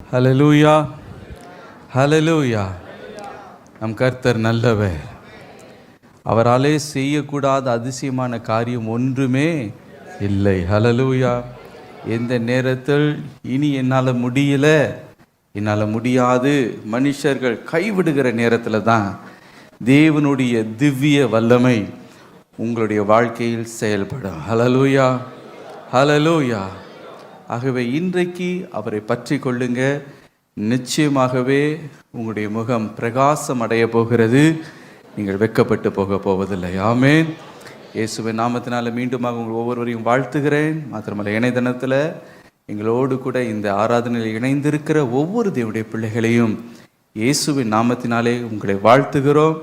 ஹல்லேலூயா, ஹல்லேலூயா. நம் கர்த்தர் நல்லவர். அவராலே செய்யக்கூடாத அதிசயமான காரியம் ஒன்றுமே இல்லை. ஹல்லேலூயா. எந்த நேரத்தில் இனி என்னால் முடியாது மனுஷர்கள் கைவிடுகிற நேரத்தில் தான் தேவனுடைய திவ்ய வல்லமை உங்களுடைய வாழ்க்கையில் செயல்படும். ஹல்லேலூயா, ஹல்லேலூயா. ஆகவே இன்றைக்கு அவரை பற்றி கொள்ளுங்க. நிச்சயமாகவே உங்களுடைய முகம் பிரகாசம் அடைய போகிறது. நீங்கள் வெட்கப்பட்டு போவதில்லை. ஆமென். இயேசுவின் நாமத்தினால மீண்டுமாக உங்கள் ஒவ்வொருவரையும் வாழ்த்துகிறேன். மாத்திரமல்ல, இணையதனத்தில் எங்களோடு கூட இந்த ஆராதனையில் இணைந்திருக்கிற ஒவ்வொரு தேவனுடைய பிள்ளைகளையும் இயேசுவின் நாமத்தினாலே உங்களை வாழ்த்துகிறோம்.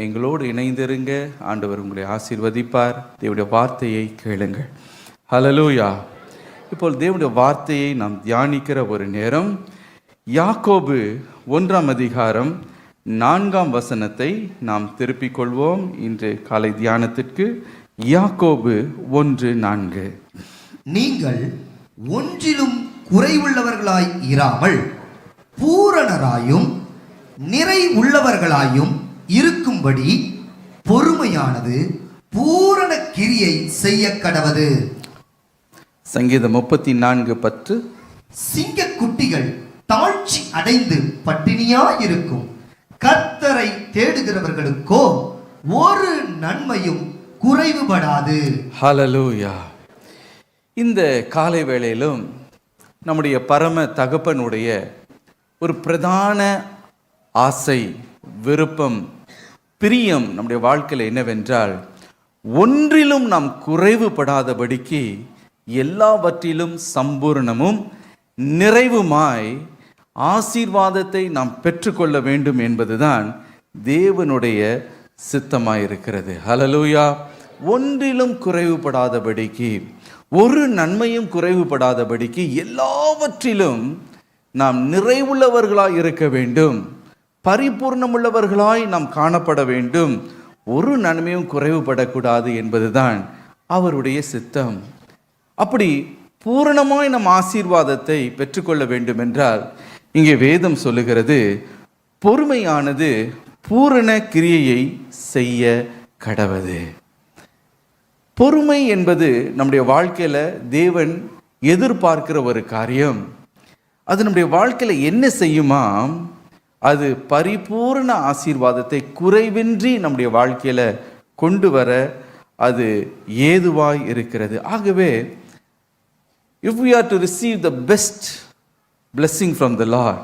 எங்களோடு இணைந்திருங்க. ஆண்டவர் உங்களை ஆசீர்வதிப்பார். தேவனுடைய வார்த்தையை கேளுங்கள். ஹல்லேலூயா. இப்போ தேவனுடைய வார்த்தையை நாம் தியானிக்கிற ஒரு நேரம். யாக்கோபு 1ஆம் அதிகாரம் 4ஆம் வசனத்தை நாம் திருப்பிக் கொள்வோம். இன்று காலை தியானத்திற்கு யாக்கோபு 1:4. நீங்கள் ஒன்றிலும் குறைவுள்ளவர்களாய் இராமல் பூரணராயும் நிறை உள்ளவர்களாயும் இருக்கும்படி பொறுமையானது பூரண கிரியை செய்ய கடவது. சங்கீதம் 34:10. சிங்கக்குட்டிகள் தாழ்ச்சி அடைந்து பட்டினியாயிருக்கும், கர்த்தரை தேடுகிறவர்களுக்கோ ஒரு நன்மையும் குறைவுபடாது. ஹல்லேலூயா. இந்த காலை வேளையிலும் நம்முடைய பரம தகப்பனுடைய ஒரு பிரதான ஆசை, விருப்பம், பிரியம் நம்முடைய வாழ்க்கையில் என்னவென்றால், ஒன்றிலும் நாம் குறைவுபடாதபடிக்கு எல்லாவற்றிலும் சம்பூர்ணமும் நிறைவுமாய் ஆசீர்வாதத்தை நாம் பெற்றுக்கொள்ள வேண்டும் என்பதுதான் தேவனுடைய சித்தமாயிருக்கிறது. ஹல்லேலூயா. ஒன்றிலும் குறைவுபடாதபடிக்கு, ஒரு நன்மையும் குறைவுபடாதபடிக்கு எல்லாவற்றிலும் நாம் நிறைவுள்ளவர்களாய் இருக்க வேண்டும், பரிபூர்ணமுள்ளவர்களாய் நாம் காணப்பட வேண்டும். ஒரு நன்மையும் குறைவுபடக்கூடாது என்பதுதான் அவருடைய சித்தம். அப்படி பூரணமாய் நம் ஆசீர்வாதத்தை பெற்றுக்கொள்ள வேண்டும் என்றால், இங்கே வேதம் சொல்லுகிறது, பொறுமையானது பூரண கிரியையை செய்ய கடவது. பொறுமை என்பது நம்முடைய வாழ்க்கையில தேவன் எதிர்பார்க்கிற ஒரு காரியம். அது நம்முடைய வாழ்க்கையில என்ன செய்யுமாம்? அது பரிபூரண ஆசீர்வாதத்தை குறைவின்றி நம்முடைய வாழ்க்கையில கொண்டு வர அது ஏதுவாய் இருக்கிறது. ஆகவே if we are to receive the best blessing from the Lord,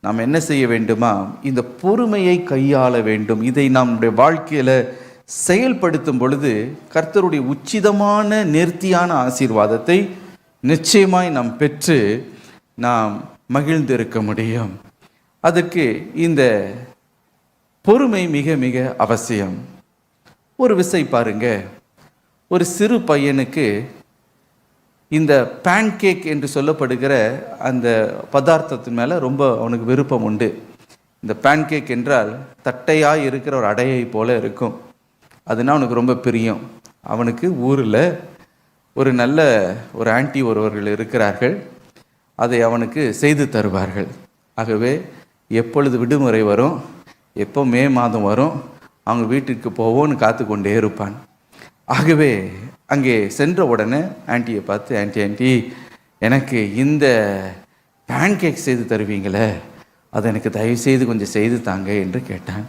நாம் என்ன செய்ய வேண்டுமா? இந்த பொறுமையை கையாள வேண்டும். இதை நம்முடைய வாழ்க்கையில செயல்படுத்தும் பொழுது கர்த்தருடைய உச்சிதமான நேர்த்தியான ஆசீர்வாதத்தை நிச்சயமாய் நாம் பெற்று நாம் மகிழ்ந்திருக்க முடியும். அதற்கு இந்த பொறுமை மிக மிக அவசியம். ஒரு விசை பாருங்க, ஒரு சிறு பையனுக்கு இந்த பேன்கேக் என்று சொல்லப்படுகிற அந்த பதார்த்தத்தின் மேலே ரொம்ப அவனுக்கு விருப்பம் உண்டு. இந்த பேன்கேக் என்றால் தட்டையாக இருக்கிற ஒரு அடையை போல இருக்கும். அதுனா அவனுக்கு ரொம்ப பிரியம். அவனுக்கு ஊரில் ஒரு நல்ல ஒரு ஆன்ட்டி ஒருவர்கள் இருக்கிறார்கள். அதை அவனுக்கு செய்து தருவார்கள். ஆகவே எப்பொழுது விடுமுறை வரும், எப்போ மே மாதம் வரும், அவங்க வீட்டுக்கு போவோன்னு காத்து கொண்டே இருப்பான். ஆகவே அங்கே சென்ற உடனே ஆன்ட்டியை பார்த்து, ஆன்ட்டி எனக்கு இந்த பேன்கேக் செய்து தருவீங்களே, அதை எனக்கு தயவுசெய்து கொஞ்சம் செய்து தாங்க என்று கேட்டான்.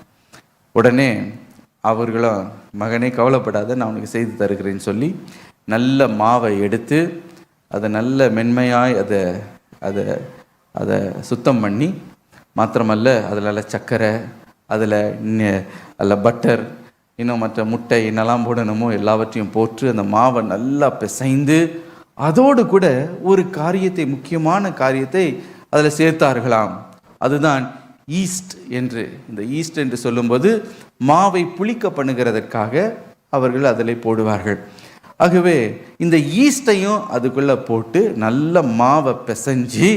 உடனே அவர்களும், மகனே கவலைப்படாத, நான் உனக்கு செய்து தருகிறேன்னு சொல்லி நல்ல மாவை எடுத்து அதை நல்ல மென்மையாய் அதை சுத்தம் பண்ணி, மாத்திரமல்ல அதில் சர்க்கரை, அதில் பட்டர், இன்னும் மற்ற முட்டை என்னெல்லாம் போடணுமோ எல்லாவற்றையும் போட்டு அந்த மாவை நல்லா பிசைந்து அதோடு கூட ஒரு காரியத்தை, முக்கியமான காரியத்தை அதில் சேர்த்தார்களாம். அதுதான் ஈஸ்ட் என்று. இந்த ஈஸ்ட் என்று சொல்லும்போது மாவை புளிக்க பண்ணுகிறதற்காக அவர்கள் அதில் போடுவார்கள். ஆகவே இந்த ஈஸ்டையும் அதுக்குள்ளே போட்டு நல்ல மாவை பிசைஞ்சு,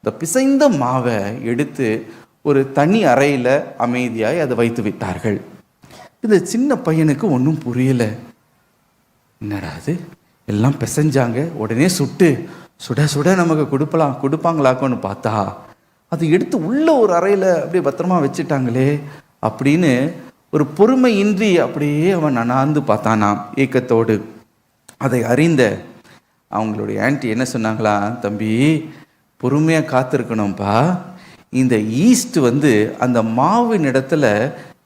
இந்த பிசைந்த மாவை எடுத்து ஒரு தனி அறையில் அமைதியாய் அதை வைத்து விட்டார்கள். இந்த சின்ன பையனுக்கு ஒன்றும் புரியலை. என்னடா அது, எல்லாம் பிசைஞ்சாங்க, உடனே சுட சுட நமக்கு கொடுப்பாங்களாக்கோன்னு பார்த்தா அதை எடுத்து உள்ள ஒரு அறையில் அப்படியே பத்திரமா வச்சுட்டாங்களே அப்படின்னு ஒரு பொறுமையின்றி அப்படியே அவன் அண்ணாந்து பார்த்தானாம் ஏக்கத்தோடு. அதை அறிந்த அவங்களுடைய ஆன்ட்டி என்ன சொன்னாங்களா, தம்பி பொறுமையாக காத்திருக்கணும்ப்பா, இந்த ஈஸ்ட் அந்த மாவின் இடத்துல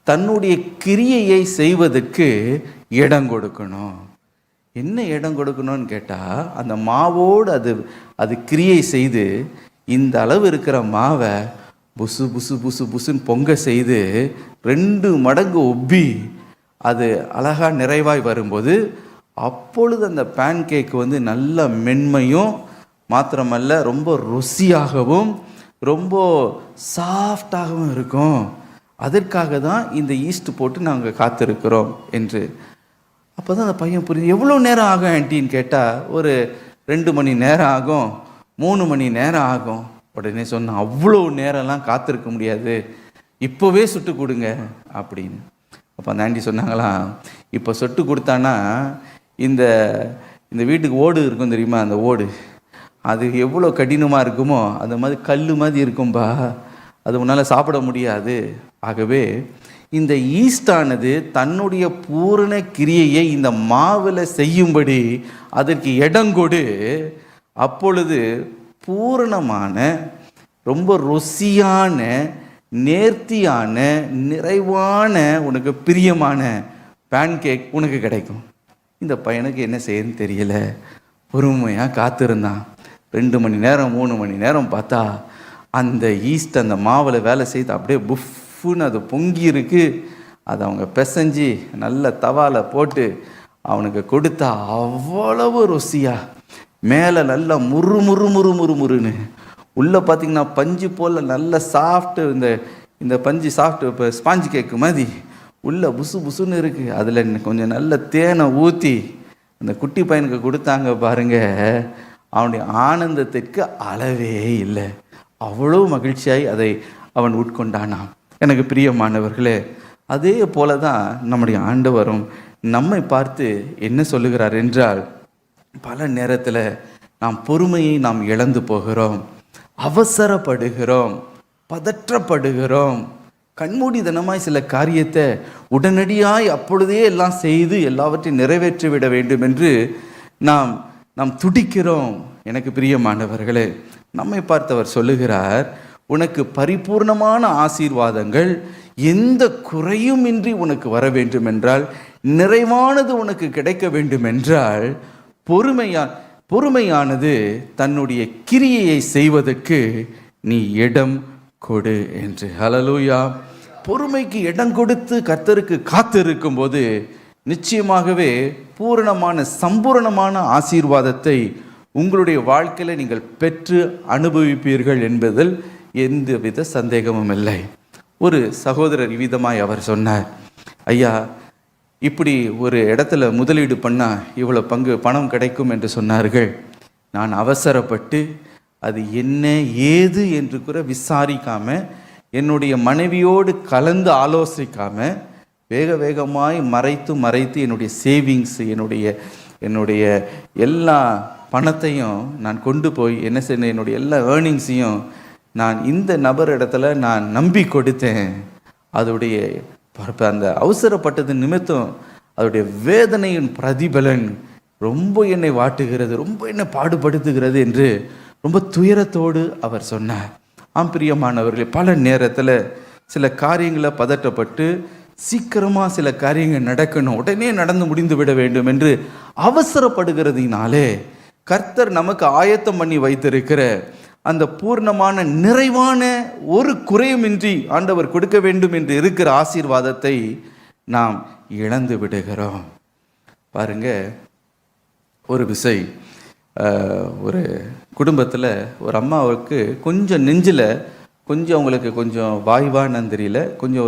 தன்னுடைய கிரியையை செய்வதற்கு இடம் கொடுக்கணும். என்ன இடம் கொடுக்கணும்னு கேட்டால், அந்த மாவோடு அது கிரியை செய்து இந்த அளவு இருக்கிற மாவை புசு புசு புசு புசுன்னு பொங்க செய்து 2 மடங்கு ஒப்பி அது அழகாக நிறைவாய் வரும்போது அப்பொழுது அந்த பேன் கேக் நல்ல மென்மையும் மாத்திரமல்ல ரொம்ப ருசியாகவும் ரொம்ப சாஃப்டாகவும் இருக்கும். அதற்காக தான் இந்த ஈஸ்ட் போட்டு நாங்கள் காத்திருக்கிறோம் என்று. அப்போ தான் அந்த பையன் புரியுது. எவ்வளோ நேரம் ஆகும் ஆன்ட்டின்னு கேட்டால், ஒரு 2 மணி நேரம் ஆகும், 3 மணி நேரம் ஆகும். உடனே சொன்னான், அவ்வளோ நேரம்லாம் காத்திருக்க முடியாது, இப்போவே சுட்டு கொடுங்க அப்படின்னு. அப்போ அந்த ஆண்டி சொன்னாங்களாம், இப்போ சுட்டு கொடுத்தானா இந்த இந்த வீட்டுக்கு ஓடு இருக்கும் தெரியுமா, அந்த ஓடு அது எவ்வளோ கடினமாக இருக்குமோ அந்த மாதிரி கல் மாதிரி இருக்கும்பா, அது உன்னால் சாப்பிட முடியாது. ஆகவே இந்த ஈஸ்டானது தன்னுடைய பூரண கிரியையை இந்த மாவில் செய்யும்படி அதற்கு இடங்கொடு, அப்பொழுது பூரணமான ரொம்ப ருசியான நேர்த்தியான நிறைவான உனக்கு பிரியமான பேன்கேக் உனக்கு கிடைக்கும். இந்த பையனுக்கு என்ன செய்யணும்னு தெரியல, பொறுமையாக காத்திருந்தான். 2 மணி நேரம் 3 மணி நேரம் பார்த்தா அந்த ஈஸ்ட் அந்த மாவில் வேலை செய்து அப்படியே புஃப்னு அது பொங்கி இருக்கு. அதை அவங்க பிசைஞ்சு நல்ல தவால போட்டு அவனுக்கு கொடுத்தா அவ்வளவு ருசியா, மேலே நல்லா முறு முறு முறு முறு முறுன்னு, உள்ளே பார்த்தீங்கன்னா பஞ்சு போல் நல்ல சாஃப்ட்டு, இந்த பஞ்சு சாஃப்ட்டு இப்போ ஸ்பாஞ்சு கேக்கு மாதிரி உள்ளே புசு புசுன்னு இருக்குது. அதில் கொஞ்சம் நல்ல தேனை ஊற்றி அந்த குட்டி பையனுக்கு கொடுத்தாங்க பாருங்க, அவனுடைய ஆனந்தத்திற்கு அளவே இல்லை. அவ்வளோ மகிழ்ச்சியாய் அதை அவன் உட்கொண்டானான். எனக்கு பிரியமானவர்களே, அதே போல தான் நம்முடைய ஆண்டவரும் நம்மை பார்த்து என்ன சொல்லுகிறார் என்றால், பல நேரத்தில் நாம் பொறுமையை நாம் இழந்து போகிறோம், அவசரப்படுகிறோம், பதற்றப்படுகிறோம், கண்மூடித்தனமாய் சில காரியத்தை உடனடியாய் அப்பொழுதே எல்லாம் செய்து எல்லாவற்றையும் நிறைவேற்றிவிட வேண்டும் என்று நாம் துடிக்கிறோம். எனக்கு பிரியமானவர்களே, நம்மை பார்த்தவர் சொல்லுகிறார், உனக்கு பரிபூர்ணமான ஆசீர்வாதங்கள் எந்த குறையுமின்றி உனக்கு வர வேண்டும் என்றால், நிறைவானது உனக்கு கிடைக்க வேண்டும் என்றால், பொறுமையானது தன்னுடைய கிரியையை செய்வதற்கு நீ இடம் கொடு என்று. ஹல்லேலூயா. பொறுமைக்கு இடம் கொடுத்து கர்த்தருக்கு காத்திருக்கும் போது நிச்சயமாகவே பூரணமான சம்பூரணமான ஆசீர்வாதத்தை உங்களுடைய வாழ்க்கையில் நீங்கள் பெற்று அனுபவிப்பீர்கள் என்பதில் எந்தவித சந்தேகமும் இல்லை. ஒரு சகோதரர் விதமாய் அவர் சொன்னார், ஐயா இப்படி ஒரு இடத்துல முதலீடு பண்ணால் இவ்வளோ பணம் கிடைக்கும் என்று சொன்னார்கள். நான் அவசரப்பட்டு அது என்ன ஏது என்று கூட விசாரிக்காமல், என்னுடைய மனைவியோடு கலந்து ஆலோசிக்காமல் வேகமாய் மறைத்து என்னுடைய சேவிங்ஸ், என்னுடைய எல்லா பணத்தையும் நான் கொண்டு போய் என்ன செய்ய, என்னுடைய எல்லா ஏர்னிங்ஸையும் நான் இந்த நபர் இடத்துல நான் நம்பி கொடுத்தேன். அதோடைய அந்த அவசரப்பட்டது நிமித்தம் அதோடைய வேதனையின் பிரதிபலன் ரொம்ப என்னை வாட்டுகிறது, ரொம்ப என்னை பாடுபடுத்துகிறது என்று ரொம்ப துயரத்தோடு அவர் சொன்னார். பிரியமானவர்களே, பல நேரத்தில் சில காரியங்களை பதட்டப்பட்டு சீக்கிரமாக சில காரியங்கள் நடக்கணும், உடனே நடந்து முடிந்து விட வேண்டும் என்று அவசரப்படுகிறதுனாலே கர்த்தர் நமக்கு ஆயத்தம் பண்ணி வைத்திருக்கிற அந்த பூர்ணமான நிறைவான ஒரு குறையுமின்றி ஆண்டவர் கொடுக்க வேண்டும் என்று இருக்கிற ஆசீர்வாதத்தை நாம் இழந்து விடுகிறோம். பாருங்க, ஒரு விசை ஒரு குடும்பத்தில் ஒரு அம்மாவுக்கு கொஞ்சம் நெஞ்சில் அவங்களுக்கு கொஞ்சம் வாய்வான்னு தெரியல, கொஞ்சம்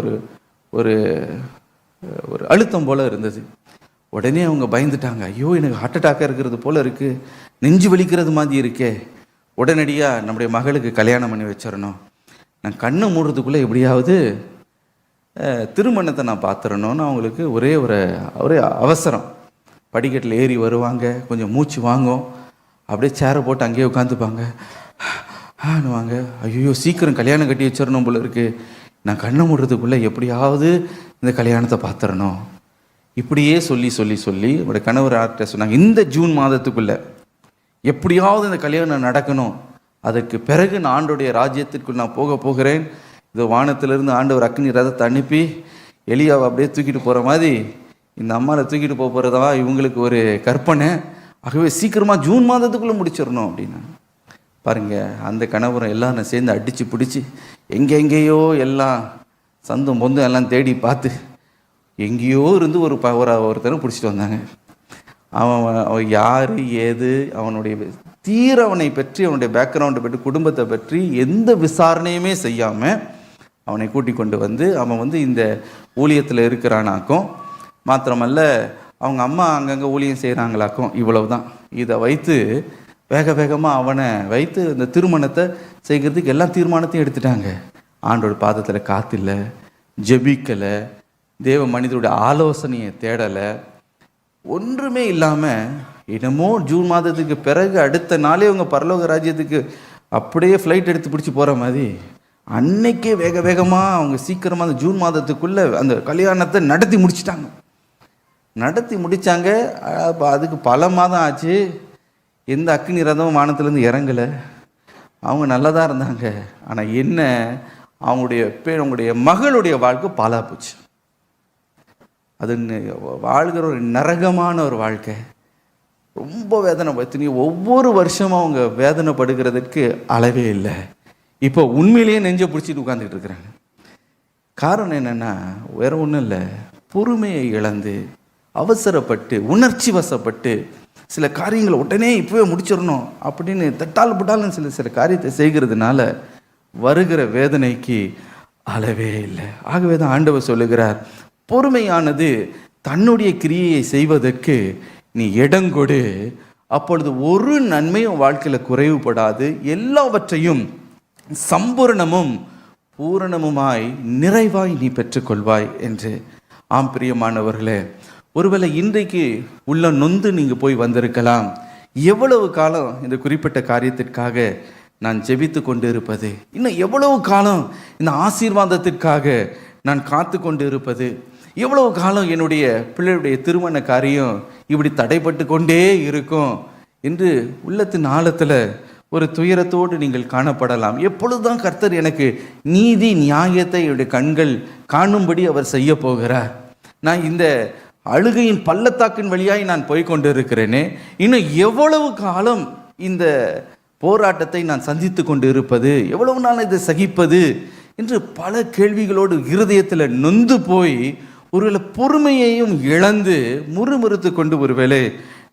ஒரு அழுத்தம் போல் இருந்தது. உடனே அவங்க பயந்துட்டாங்க, ஐயோ எனக்கு ஹார்ட் அட்டாக்காக இருக்கிறது போல் இருக்குது, நெஞ்சு வலிக்கிறது மாதிரி இருக்கே, உடனடியாக நம்முடைய மகளுக்கு கல்யாணம் பண்ணி வச்சிடணும், நான் கண்ணை மூடுறதுக்குள்ளே எப்படியாவது திருமணத்தை நான் பார்த்துடணும்னு அவங்களுக்கு ஒரே அவசரம். படிக்கட்டில் ஏறி வருவாங்க, கொஞ்சம் மூச்சு வாங்கும், அப்படியே சேரை போட்டு அங்கேயே உட்காந்துப்பாங்க. ஆனுவாங்க, ஐயோ சீக்கிரம் கல்யாணம் கட்டி வச்சிடணும் போல இருக்கு, நான் கண்ணை மூடுறதுக்குள்ளே எப்படியாவது இந்த கல்யாணத்தை பார்த்துடணும். இப்படியே சொல்லி சொல்லி சொல்லி என்னோடய கணவர் ஆர்ட்ட சொன்னாங்க, இந்த ஜூன் மாதத்துக்குள்ளே எப்படியாவது இந்த கல்யாணம் நடக்கணும், அதற்கு பிறகு நான் ஆண்டோடைய ராஜ்யத்திற்குள் நான் போகிறேன். இது வானத்திலிருந்து ஆண்டவர் அக்னி ரதத்தை அனுப்பி எலியாவை அப்படியே தூக்கிட்டு போகிற மாதிரி இந்த அம்மாவை தூக்கிட்டு போகிறதா இவங்களுக்கு ஒரு கற்பனை. ஆகவே சீக்கிரமாக ஜூன் மாதத்துக்குள்ளே முடிச்சிடணும் அப்படின்னா பாருங்கள், அந்த கணவரை எல்லாரும் சேர்ந்து அடித்து பிடிச்சி எங்கெங்கேயோ எல்லாம் சந்தும் பொந்தும் எல்லாம் தேடி பார்த்து எங்கேயோ இருந்து ஒருத்தனை பிடிச்சிட்டு வந்தாங்க. அவன் யார் ஏது அவனுடைய அவனை பற்றி அவனுடைய பேக்ரவுண்டை பற்றி குடும்பத்தை பற்றி எந்த விசாரணையுமே செய்யாமல் அவனை கூட்டி கொண்டு வந்து அவன் இந்த ஊழியத்தில் இருக்கிறானாக்கும், மாத்திரமல்ல அவங்க அம்மா அங்கங்கே ஊழியம் செய்கிறாங்களாக்கும். இவ்வளவு தான். இதை வைத்து வேக வேகமாக அவனை வைத்து இந்த திருமணத்தை செய்கிறதுக்கு எல்லா தீர்மானத்தையும் எடுத்துட்டாங்க. ஆண்டோட பாதத்தில் காத்தில்லை, ஜெபிக்கலை, தேவ மனிதருடைய ஆலோசனையை தேடலை, ஒன்றுமே இல்லாமல் என்னமோ ஜூன் மாதத்துக்கு பிறகு அடுத்த நாளே அவங்க பரலோக ராஜ்யத்துக்கு அப்படியே ஃப்ளைட் எடுத்து பிடிச்சி போகிற மாதிரி அன்னைக்கே வேக வேகமாக அவங்க சீக்கிரமாக அந்த ஜூன் மாதத்துக்குள்ளே அந்த கல்யாணத்தை நடத்தி முடிச்சிட்டாங்க. அதுக்கு பல மாதம் ஆச்சு. எந்த அக்னி ரதமும் வானத்துலேருந்து இறங்கலை. அவங்க நல்லா தான் இருந்தாங்க. ஆனால் என்ன, அவங்களுடைய மகளுடைய வாழ்க்கை பாலா போச்சு. அது வாழ்கிற ஒரு நரகமான ஒரு வாழ்க்கை. ரொம்ப வேதனை பற்றி ஒவ்வொரு வருஷமும் அவங்க வேதனைப்படுகிறதுக்கு அளவே இல்லை. இப்போ உண்மையிலேயே நெஞ்சை பிடிச்சிட்டு உட்காந்துக்கிட்டு இருக்கிறாங்க. காரணம் என்னென்னா வேற ஒன்றும் இல்லை, பொறுமையை இழந்து அவசரப்பட்டு உணர்ச்சி வசப்பட்டு சில காரியங்களை உடனே இப்போவே முடிச்சிடணும் அப்படின்னு தட்டால் புட்டாலும் சில காரியத்தை செய்கிறதுனால வருகிற வேதனைக்கு அளவே இல்லை. ஆகவே தான் ஆண்டவர் சொல்லுகிறார், பொறுமையானது தன்னுடைய கிரியையை செய்வதற்கு நீ இடங்கொடு, அப்பொழுது ஒரு நன்மையும் வாழ்க்கையில் குறைவுபடாது, எல்லாவற்றையும் சம்பூர்ணமும் பூரணமுமாய் நிறைவாய் நீ பெற்றுக்கொள்வாய் என்று. ஆம் பிரியமானவர்களே, ஒருவேளை இன்றைக்கு உள்ள நொந்து நீங்கள் போய் வந்திருக்கலாம். எவ்வளவு காலம் இந்த குறிப்பிட்ட காரியத்திற்காக நான் ஜெபித்து கொண்டு இருப்பது, இன்னும் எவ்வளவு காலம் இந்த ஆசீர்வாதத்திற்காக நான் காத்து கொண்டு இருப்பது, எவ்வளவு காலம் என்னுடைய பிள்ளையுடைய திருமண காரியம் இப்படி தடைப்பட்டு கொண்டே இருக்கும் என்று உள்ளத்தின் ஆழத்தில் ஒரு துயரத்தோடு நீங்கள் காணப்படலாம். எப்பொழுதுதான் கர்த்தர் எனக்கு நீதி நியாயத்தை என்னுடைய கண்கள் காணும்படி அவர் செய்ய போகிறார், நான் இந்த அழுகையின் பள்ளத்தாக்கின் வழியாய் நான் போய்கொண்டு இருக்கிறேனே, இன்னும் எவ்வளவு காலம் இந்த போராட்டத்தை நான் சந்தித்து கொண்டு இருப்பது, எவ்வளவு நாள் இதை சகிப்பது என்று பல கேள்விகளோடு இருதயத்தில் நொந்து போய் ஒருவேளை பொறுமையையும் இழந்து முறுமுறுத்து கொண்டு ஒருவேளை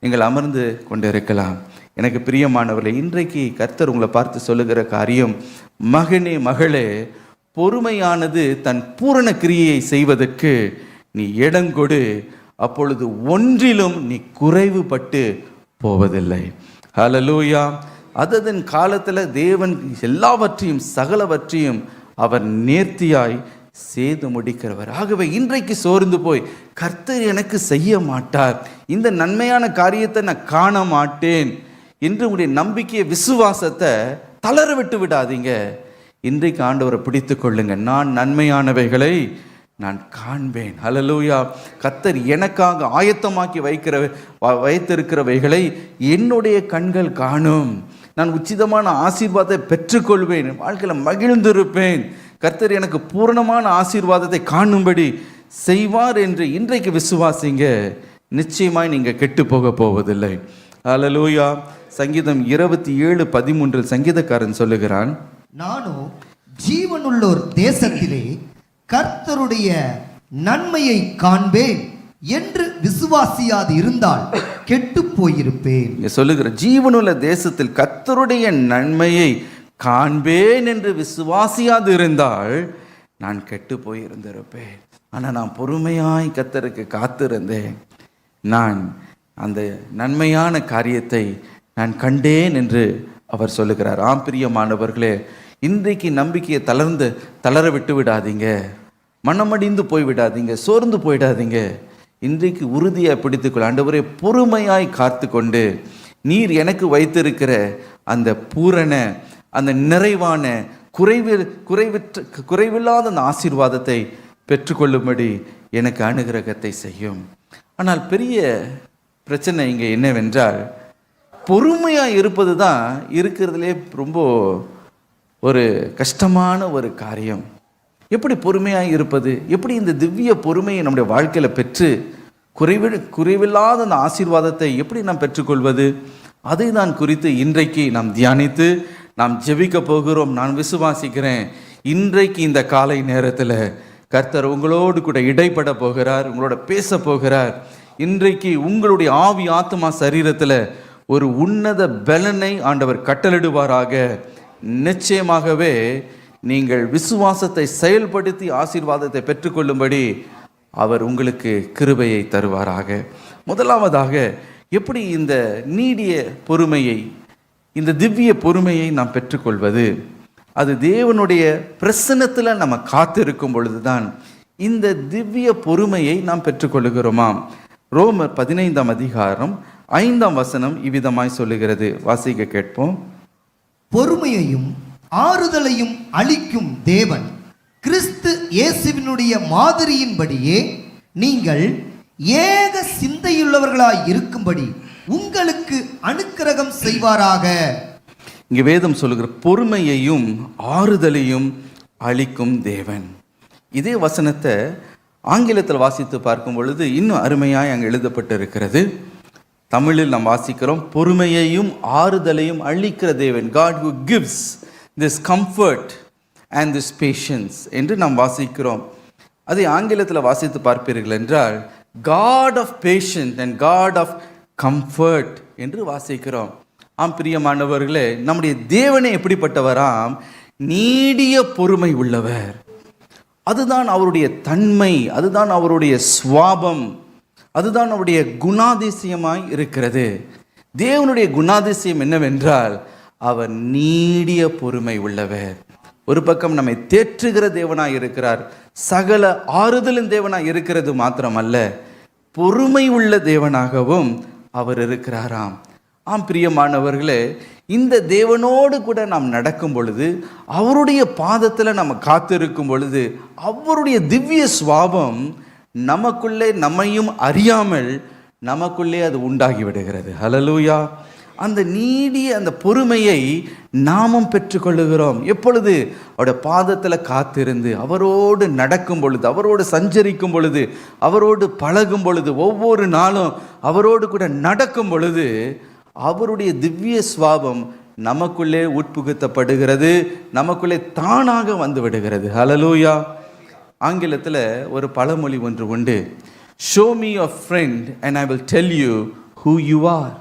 நீங்கள் அமர்ந்து கொண்டு இருக்கலாம். எனக்கு பிரியமானவர்களே, இன்றைக்கு கர்த்தர் உங்களை பார்த்து சொல்லுகிற காரியம், மகனே மகளே, பொறுமையானது தன் பூரண கிரியையை செய்வதற்கு நீ இடங்கொடு, அப்பொழுது ஒன்றிலும் நீ குறைவுபட்டு போவதில்லை. ஹல்லேலூயா. அதன் காலத்தில் தேவன் எல்லாவற்றையும் சகலவற்றையும் அவர் நேர்த்தியாய் செய்து முடிக்கிறவர். ஆகவே இன்றைக்கு சோர்ந்து போய் கர்த்தர் எனக்கு செய்ய மாட்டார், இந்த நன்மையான காரியத்தை நான் காண மாட்டேன் என்று உங்களுடைய நம்பிக்கையை விசுவாசத்தை தளர விட்டு விடாதீங்க. இன்றைக்கு ஆண்டவரை பிடித்து கொள்ளுங்க. நான் நன்மையானவைகளை நான் காண்பேன். ஹல்லேலூயா. கர்த்தர் எனக்காக ஆயத்தமாக்கி வைத்திருக்கிறவைகளை என்னுடைய கண்கள் காணும். நான் உச்சிதமான ஆசீர்வாதத்தை பெற்றுக்கொள்வேன், வாழ்க்கையில் மகிழ்ந்திருப்பேன். கர்த்தர் எனக்கு பூரணமான ஆசீர்வாதத்தை காணும்படி செய்வார் என்று இன்றைக்கு விசுவாசிங்க. நிச்சயமாய் நீங்கள் கெட்டு போக போவதில்லை. ஹல்லேலூயா. சங்கீதம் 27:13 சங்கீதக்காரன் சொல்லுகிறான், நானோ ஜீவனுள்ளோர் தேசத்திலே கர்த்தருடைய நன்மையை காண்பேன் என்று விசுவாசியாது இருந்தால் கெட்டு போயிருப்பேன். சொல்லுகிற ஜீவனுள்ள தேசத்தில் கர்த்தருடைய நன்மையை காண்பேன் என்று விசுவாசியாது இருந்தால் நான் கெட்டு போயிருந்திருப்பேன். ஆனால் நான் பொறுமையாய் கர்த்தருக்கு காத்திருந்தேன், நான் அந்த நன்மையான காரியத்தை நான் கண்டேன் என்று அவர் சொல்லுகிறார். ஆம் பிரியமானவர்களே, இன்றைக்கு நம்பிக்கையை தளர விட்டு விடாதீங்க, மனமடிந்து போய்விடாதீங்க, சோர்ந்து போயிடாதீங்க. இன்றைக்கு உறுதியாக பிடித்துக்கொள்ள, ஆண்டவரே பொறுமையாய் காத்து கொண்டு நீர் எனக்கு வைத்திருக்கிற அந்த பூரண, அந்த நிறைவான, குறைவில்லாத அந்த ஆசீர்வாதத்தை பெற்றுக்கொள்ளும்படி எனக்கு அனுகிரகத்தை செய்யும். ஆனால் பெரிய பிரச்சனை இங்கே என்னவென்றால், பொறுமையாக இருப்பது தான் இருக்கிறதுலே ரொம்ப ஒரு கஷ்டமான ஒரு காரியம். எப்படி பொறுமையாக இருப்பது? எப்படி இந்த திவ்ய பொறுமையை நம்முடைய வாழ்க்கையில் பெற்று குறைவில்லாத அந்த ஆசீர்வாதத்தை எப்படி நாம் பெற்றுக்கொள்வது? அதை நான் குறித்து இன்றைக்கு நாம் தியானித்து நாம் ஜெபிக்க போகிறோம். நான் விசுவாசிக்கிறேன், இன்றைக்கு இந்த காலை நேரத்தில் கர்த்தர் உங்களோடு கூட இடைப்பட போகிறார், உங்களோட பேச போகிறார். இன்றைக்கு உங்களுடைய ஆவி, ஆத்மா, சரீரத்தில் ஒரு உன்னத பலனை ஆண்டவர் கட்டளிடுவாராக. நிச்சயமாகவே நீங்கள் விசுவாசத்தை செயல்படுத்தி ஆசீர்வாதத்தை பெற்றுக்கொள்ளும்படி அவர் உங்களுக்கு கிருபையை தருவாராக. முதலாவதாக, எப்படி இந்த நீடிய பொறுமையை, இந்த திவ்ய பொறுமையை நாம் பெற்றுக்கொள்வது? அது தேவனுடைய பிரசன்னத்தில் நம்ம காத்திருக்கும் பொழுதுதான் இந்த திவ்ய பொறுமையை நாம் பெற்றுக்கொள்ளுகிறோமாம். ரோமர் 15ஆம் அதிகாரம் 5ஆம் வசனம் இவ்விதமாய் சொல்லுகிறது. வாசிக்க கேட்போம். பொறுமையையும் ஆறுதலையும் அளிக்கும் தேவன் கிறிஸ்து இயேசுவினுடைய மாதிரியின்படியே நீங்கள் ஏக சிந்தையுள்ளவர்களாய் இருக்கும்படி உங்களுக்கு அனுக்கிரகம் செய்வாராக. இங்கே வேதம் சொல்லுகிற பொறுமையையும் ஆறுதலையும் அளிக்கும் தேவன். இதே வசனத்தை ஆங்கிலத்தில் வாசித்து பார்க்கும் பொழுது இன்னும் அருமையாய் அங்கே எழுதப்பட்டு இருக்கிறது. தமிழில் நாம் வாசிக்கிறோம், பொறுமையையும் ஆறுதலையும் அளிக்கிற தேவன், God who gives this comfort and this patience என்று நாம் வாசிக்கிறோம். அதை ஆங்கிலத்தில் வாசித்து பார்ப்பீர்கள் என்றால் God of patience and God of comfort என்று வாசிக்கிறோம். ஆம் பிரியமானவர்களே, நம்முடைய தேவனே எப்படிப்பட்டவராம்? நீடிய பொறுமை உள்ளவர். அதுதான் அவருடைய தன்மை, அதுதான் அவருடைய சுவாபம், அதுதான் அவருடைய குணாதிசயமாய் இருக்கிறது. தேவனுடைய குணாதிசயம் என்னவென்றால் அவர் நீடிய பொறுமை உள்ளவர். ஒரு பக்கம் நம்மை தேற்றுகிற தேவனாய் இருக்கிறார், சகல ஆறுதலின் தேவனாய் இருக்கிறது மாத்திரமல்ல, பொறுமை உள்ள தேவனாகவும் அவர் இருக்கிறாராம். ஆம் பிரியமானவர்களே, இந்த தேவனோடு கூட நாம் நடக்கும் பொழுது, அவருடைய பாதத்தில் நம்ம காத்திருக்கும் பொழுது, அவருடைய திவ்ய சுவாபம் நமக்குள்ளே, நம்மையும் அறியாமல் நமக்குள்ளே அது உண்டாகி விடுகிறது. ஹல்லேலூயா. அந்த நீடிய அந்த பொறுமையை நாமும் பெற்றுக்கொள்ளுகிறோம். எப்பொழுது? அவருடைய பாதத்தில் காத்திருந்து அவரோடு நடக்கும் பொழுது, அவரோடு சஞ்சரிக்கும் பொழுது, அவரோடு பழகும் பொழுது, ஒவ்வொரு நாளும் அவரோடு கூட நடக்கும் பொழுது அவருடைய திவ்ய சுவாபம் நமக்குள்ளே உட்புகுத்தப்படுகிறது, நமக்குள்ளே தானாக வந்து விடுகிறது. ஹல்லேலூயா. ஆங்கிலத்தில் ஒரு பழமொழி ஒன்று உண்டு, show me your friend and I will tell you who you are.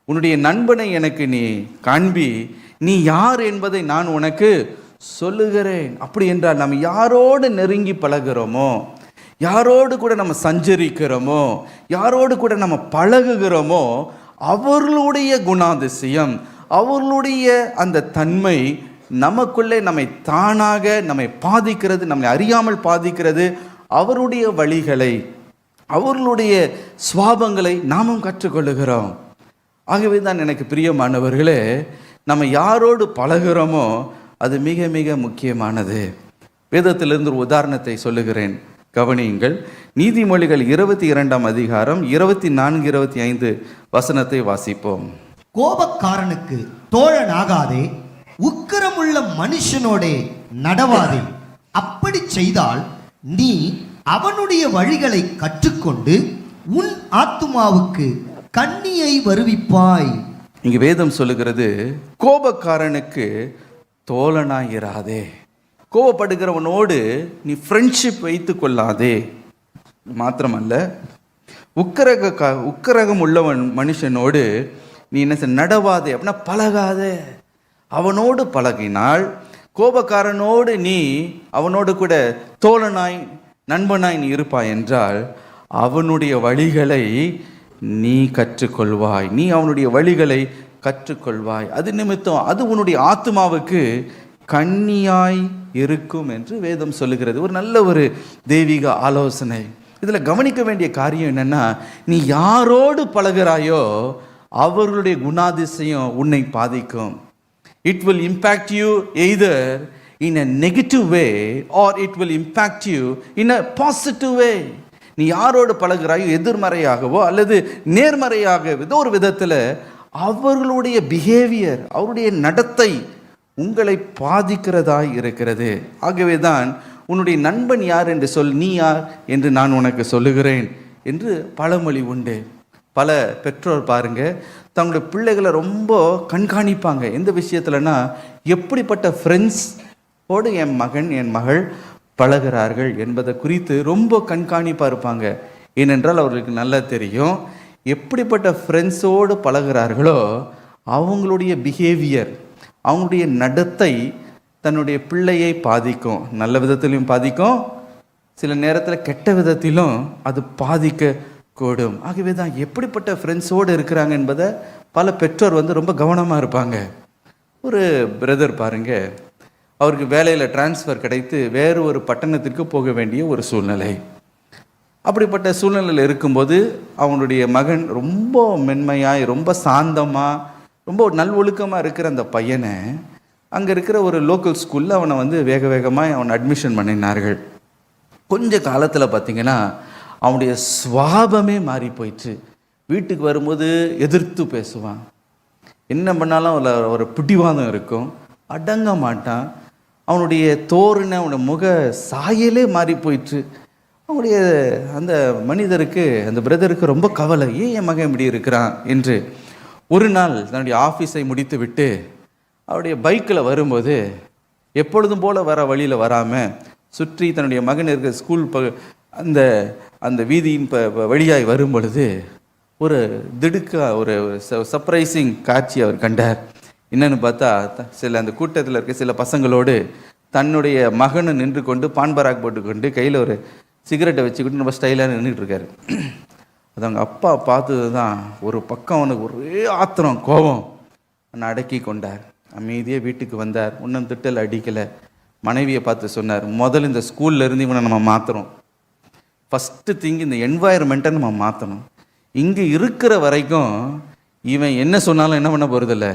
உன்னுடைய நண்பனை எனக்கு நீ காண்பி, நீ யார் என்பதை நான் உனக்கு சொல்லுகிறேன். அப்படி என்றால் நம்ம யாரோடு நெருங்கி பழகிறோமோ, யாரோடு கூட நம்ம சஞ்சரிக்கிறோமோ, யாரோடு கூட நம்ம பழகுகிறோமோ, அவர்களுடைய குணாதிசயம், அவர்களுடைய அந்த தன்மை நமக்குள்ளே நம்மை தானாக நம்மை பாதிக்கிறது, நம்மை அறியாமல் பாதிக்கிறது. அவருடைய வழிகளை, அவர்களுடைய சுவாபங்களை நாமும் கற்றுக்கொள்ளுகிறோம். ஆகவே தான் எனக்கு பிரியமானவர்களே, நம்ம யாரோடு பழகிறோமோ அது மிக மிக முக்கியமானது. வேதத்திலிருந்து ஒரு உதாரணத்தை சொல்லுகிறேன், கவனியுங்கள். நீதிமொழிகள் 22ஆம் அதிகாரம் 24, 25 வசனத்தை வாசிப்போம். கோபக்காரனுக்கு தோழனாகாதே, உக்கிரமுள்ள மனுஷனோடே நடவாதே. அப்படி செய்தால் நீ அவனுடைய வழிகளை கற்றுக்கொண்டு உன் ஆத்துமாவுக்கு கண்ணியை வருவிப்பாய். இங்கு வேதம் சொல்லுகிறது, கோபக்காரனுக்கு தோழனாயிராதே. கோபப்படுகிறவனோடு நீ ஃப்ரெண்ட்ஷிப் வைத்து கொள்ளாதே. மாத்திரமல்ல, உக்கிரகம் உள்ளவன் மனுஷனோடு நீ என்ன நடவாதே, அப்படின்னா பழகாதே. அவனோடு பழகினால், கோபக்காரனோடு நீ அவனோடு கூட தோழனாய் நண்பனாய் நீ இருப்பாய் என்றால் அவனுடைய வழிகளை நீ கற்றுக்கொள்வாய், நீ அவனுடைய வழிகளை கற்றுக்கொள்வாய். அது நிமித்தம் அது உன்னுடைய ஆத்மாவுக்கு கண்ணியாய் இருக்கும் என்று வேதம் சொல்லுகிறது. ஒரு நல்ல ஒரு தெய்வீக ஆலோசனை. இதில் கவனிக்க வேண்டிய காரியம் என்னென்னா, நீ யாரோடு பழகிறாயோ அவர்களுடைய குணாதிசயம் உன்னை பாதிக்கும். It will impact you either in a negative way or it will impact you in a positive way. நீ யாரோடு பழகுறாயோ எதிர்மறையாகவோ அல்லது நேர்மறையாக ஏதோ ஒரு விதத்தில் அவர்களுடைய பிஹேவியர், அவருடைய நடத்தை உங்களை பாதிக்கிறதாய் இருக்கிறது. ஆகவே தான் உன்னுடைய நண்பன் யார் என்று சொல், நீ யார் என்று நான் உனக்கு சொல்லுகிறேன் என்று பழமொழி உண்டு. பல பெற்றோர் பாருங்க தங்களுடைய பிள்ளைகளை ரொம்ப கண்காணிப்பாங்க. எந்த விஷயத்துலனா, எப்படிப்பட்ட ஃப்ரெண்ட்ஸ் ஓடு என் மகன் என் மகள் பழகிறார்கள் என்பதை குறித்து ரொம்ப கண்காணிப்பாக இருப்பாங்க. ஏனென்றால் அவர்களுக்கு நல்லா தெரியும், எப்படிப்பட்ட ஃப்ரெண்ட்ஸோடு பழகிறார்களோ அவங்களுடைய பிஹேவியர், அவங்களுடைய நடத்தை தன்னுடைய பிள்ளையை பாதிக்கும். நல்ல விதத்திலும் பாதிக்கும், சில நேரத்தில் கெட்ட விதத்திலும் அது பாதிக்கக்கூடும். ஆகவே தான் எப்படிப்பட்ட ஃப்ரெண்ட்ஸோடு இருக்கிறாங்க என்பதை பல பெற்றோர் ரொம்ப கவனமாக இருப்பாங்க. ஒரு பிரதர் பாருங்க, அவருக்கு வேலையில் டிரான்ஸ்ஃபர் கிடைத்து வேறு ஒரு பட்டணத்திற்கு போக வேண்டிய ஒரு சூழ்நிலை. அப்படிப்பட்ட சூழ்நிலையில் இருக்கும்போது அவனுடைய மகன் ரொம்ப மென்மையாய், ரொம்ப சாந்தமாக, ரொம்ப நல்வொழுக்கமாக இருக்கிற அந்த பையனை அங்கே இருக்கிற ஒரு லோக்கல் ஸ்கூலில் அவனை வேக வேகமாக அவனை அட்மிஷன் பண்ணினார்கள். கொஞ்ச காலத்தில் பார்த்திங்கன்னா அவனுடைய சுவாபமே மாறி போயிடுச்சு. வீட்டுக்கு வரும்போது எதிர்த்து பேசுவான், என்ன பண்ணாலும் அதில் ஒரு பிடிவாதம் இருக்கும், அடங்க மாட்டான். அவனுடைய தோரணை, அவனுடைய முக சாயலே மாறி போயிட்டு அவனுடைய அந்த மனிதருக்கு, அந்த பிரதருக்கு ரொம்ப கவலை, ஏன் என் மகன் இப்படி இருக்கிறான் என்று. ஒரு நாள் தன்னுடைய ஆஃபீஸை முடித்து விட்டு அவருடைய பைக்கில் வரும்போது எப்பொழுதும் போல் வர வழியில் வராமல் சுற்றி தன்னுடைய மகன் இருக்கிற ஸ்கூல் அந்த அந்த வீதியின் வழியாய் வரும் பொழுது ஒரு ஒரு சர்ப்ரைசிங் காட்சி அவர் கண்டார். என்னன்னு பார்த்தா, அந்த கூட்டத்தில் இருக்க சில பசங்களோடு தன்னுடைய மகனை நின்று கொண்டு பான்பராக் போட்டுக்கொண்டு கையில் ஒரு சிகரெட்டை வச்சுக்கிட்டு ரொம்ப ஸ்டைலாக நின்றுட்டு இருக்காரு. அது அவங்க அப்பா பார்த்தது தான் ஒரு பக்கம் அவனுக்கு ஒரே ஆத்திரம், கோபம். அவனை அடக்கி கொண்டார். அமைதியாக வீட்டுக்கு வந்தார். ஒன்றும் திட்டல் அடிக்கலை. மனைவியை பார்த்து சொன்னார், முதல்ல இந்த ஸ்கூல்ல இருந்து இவனை நம்ம மாற்றுறோம். ஃபஸ்ட்டு திங் இந்த என்வாயர்மெண்ட்டை நம்ம மாற்றணும். இங்கே இருக்கிற வரைக்கும் இவன் என்ன சொன்னாலும் என்ன பண்ண போகிறதில்ல,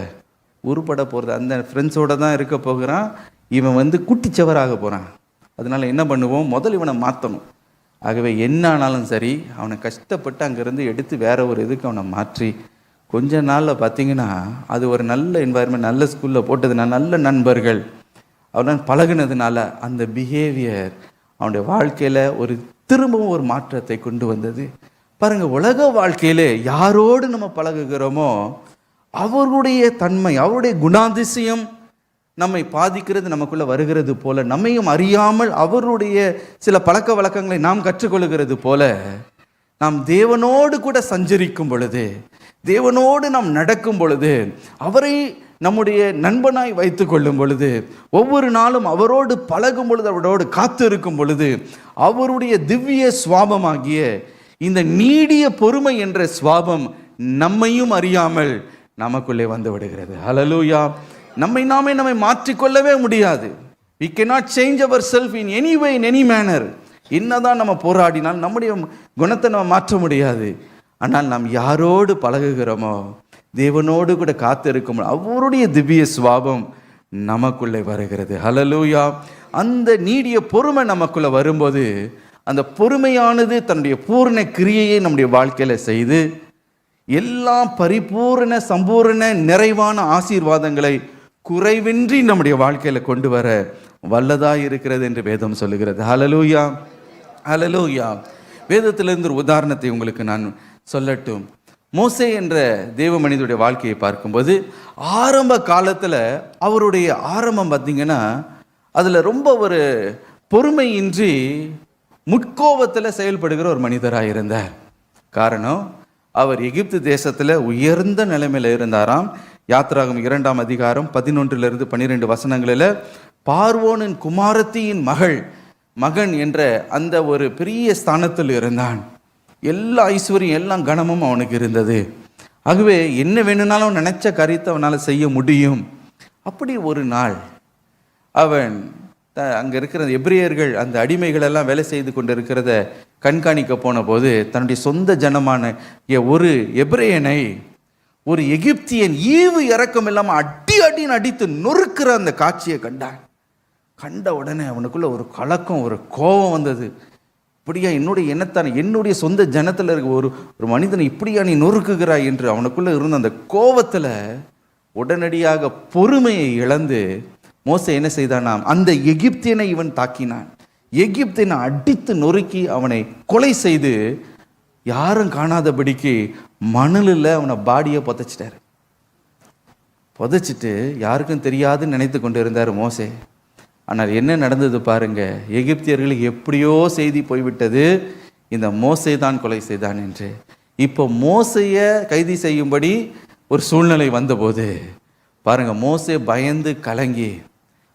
உருப்பட போகிறது, அந்த ஃப்ரெண்ட்ஸோடு தான் இருக்க போகிறான். இவன் குட்டிச்சவராக போகிறான். அதனால் என்ன பண்ணுவோம், முதல் இவனை மாற்றணும். ஆகவே என்ன ஆனாலும் சரி அவனை கஷ்டப்பட்டு அங்கேருந்து எடுத்து வேற ஒரு இதுக்கு அவனை மாற்றி கொஞ்ச நாளில் பார்த்திங்கன்னா அது ஒரு நல்ல என்வாயர்மெண்ட், நல்ல ஸ்கூலில் போட்டதுனால, நல்ல நண்பர்கள் அவனால் பழகினதுனால அந்த பிஹேவியர் அவனுடைய வாழ்க்கையில் ஒரு திரும்பவும் ஒரு மாற்றத்தை கொண்டு வந்தது. பாருங்கள், உலக வாழ்க்கையிலே யாரோடு நம்ம பழகுகிறோமோ அவர்களுடைய தன்மை, அவருடைய குணாதிசயம் நம்மை பாதிக்கிறது, நமக்குள்ளே வருகிறது போல, நம்மையும் அறியாமல் அவருடைய சில பழக்க வழக்கங்களை நாம் கற்றுக்கொள்கிறது போல, நாம் தேவனோடு கூட சஞ்சரிக்கும் பொழுது, தேவனோடு நாம் நடக்கும் பொழுது, அவரை நம்முடைய நண்பனாய் வைத்து கொள்ளும் பொழுது, ஒவ்வொரு நாளும் அவரோடு பழகும் பொழுது, அவரோடு காத்து இருக்கும் பொழுது, அவருடைய திவ்ய சுவாபமாகிய இந்த நீடிய பொறுமை என்ற சுவாபம் நம்மையும் அறியாமல் நமக்குள்ளே வந்து விடுகிறது. ஹல்லேலூயா. நம்மை மாற்றிக்கொள்ளவே முடியாது. we cannot change ourselves in any way, in any manner. என்னதான் நம்ம போராடினால் நம்முடைய குணத்தை நம்ம மாற்ற முடியாது. ஆனால் நாம் யாரோடு பழகுகிறோமோ, தேவனோடு கூட காத்து இருக்கும் அவருடைய திவ்ய சுவாபம் நமக்குள்ளே வருகிறது. ஹல்லேலூயா. அந்த நீடிய பொறுமை நமக்குள்ளே வரும்போது, அந்த பொறுமையானது தன்னுடைய பூர்ண கிரியையை நம்முடைய வாழ்க்கையில் செய்து எல்லா பரிபூர்ண சம்பூர்ண நிறைவான ஆசீர்வாதங்களை குறைவின்றி நம்முடைய வாழ்க்கையில் கொண்டு வர வல்லதாக இருக்கிறது என்று வேதம் சொல்லுகிறது. ஹல்லேலூயா, ஹல்லேலூயா. வேதத்திலிருந்து ஒரு உதாரணத்தை உங்களுக்கு நான் சொல்லட்டும். மோசே என்ற தேவ மனிதனுடைய வாழ்க்கையை பார்க்கும்போது ஆரம்ப காலத்தில் அவருடைய ஆரம்பம் பார்த்திங்கன்னா அதில் ரொம்ப ஒரு பொறுமையின்றி முட்கோபத்தில் செயல்படுகிற ஒரு மனிதராக இருந்தார். காரணம், அவர் எகிப்து தேசத்தில் உயர்ந்த நிலைமையில் இருந்தாராம். யாத்ராகம் 2ஆம் அதிகாரம் 11-12 வசனங்களில் பார்வோனின் குமாரத்தியின் மகன் என்ற அந்த ஒரு பெரிய ஸ்தானத்தில் இருந்தான். எல்லா ஐஸ்வர்யம் எல்லாம் கனமும் அவனுக்கு இருந்தது. ஆகவே என்ன வேணும்னாலும் நினைச்ச காரியத்தை அவனால் செய்ய முடியும். அப்படி ஒரு நாள் அவன் அங்கே இருக்கிற எபிரேயர்கள் அந்த அடிமைகளெல்லாம் வேலை செய்து கொண்டு இருக்கிறத கண்காணிக்க போன போது தன்னுடைய சொந்த ஜனமான ஒரு எபிரேயனை ஒரு எகிப்தியன் ஈவு இறக்கம் இல்லாமல் அடின்னு அடித்து நொறுக்கிற அந்த காட்சியை கண்டான். கண்ட உடனே அவனுக்குள்ள ஒரு கலக்கம், ஒரு கோபம் வந்தது. இப்படியா என்னுடைய எண்ணத்தான, என்னுடைய சொந்த ஜனத்தில் இருக்க ஒரு மனிதனை இப்படியா நீ நொறுக்குகிறாய் என்று அவனுக்குள்ள இருந்த அந்த கோபத்தில் உடனடியாக பொறுமையை இழந்து மோசே என்ன செய்தானாம், அந்த எகிப்தியனை இவன் தாக்கினான். எகிப்தியனை அடித்து நொறுக்கி அவனை கொலை செய்து யாரும் காணாதபடிக்கு மணலில் அவனை பாடியை புதைச்சிட்டாரு. புதைச்சிட்டு யாருக்கும் தெரியாதுன்னு நினைத்து கொண்டு இருந்தார் மோசே. ஆனால் என்ன நடந்தது பாருங்க, எகிப்தியர்களுக்கு எப்படியோ செய்தி போய்விட்டது, இந்த மோசே தான் கொலை செய்தான் என்று. இப்போ மோசையை கைது செய்யும்படி ஒரு சூழ்நிலை வந்தபோது பாருங்க, மோசே பயந்து கலங்கி,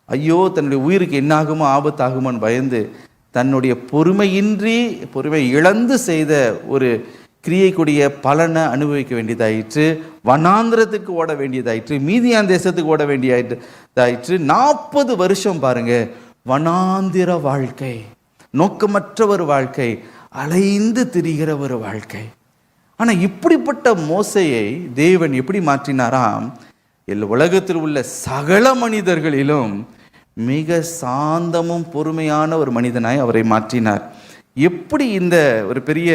ஐயோ தன்னுடைய உயிருக்கு என்னாகுமோ ஆபத்தாகுமோன்னு பயந்து தன்னுடைய பொறுமை இழந்து செய்த ஒரு கிரியைக்குரிய பலனை அனுபவிக்க வேண்டியதாயிற்று. வனாந்திரத்துக்கு ஓட வேண்டியதாயிற்று, மீதியான் தேசத்துக்கு ஓட வேண்டியதாயிற்று. 40 வருஷம் பாருங்க, வனாந்திர வாழ்க்கை, நோக்கமற்ற ஒரு வாழ்க்கை, அலைந்து திரிகிற ஒரு வாழ்க்கை. ஆனால் இப்படிப்பட்ட மோசையை தேவன் எப்படி மாற்றினாராம், உலகத்தில் உள்ள சகல மனிதர்களிலும் மிக சாந்தமும் பொறுமையான ஒரு மனிதனாய் அவரை மாற்றினார். எப்படி இந்த ஒரு பெரிய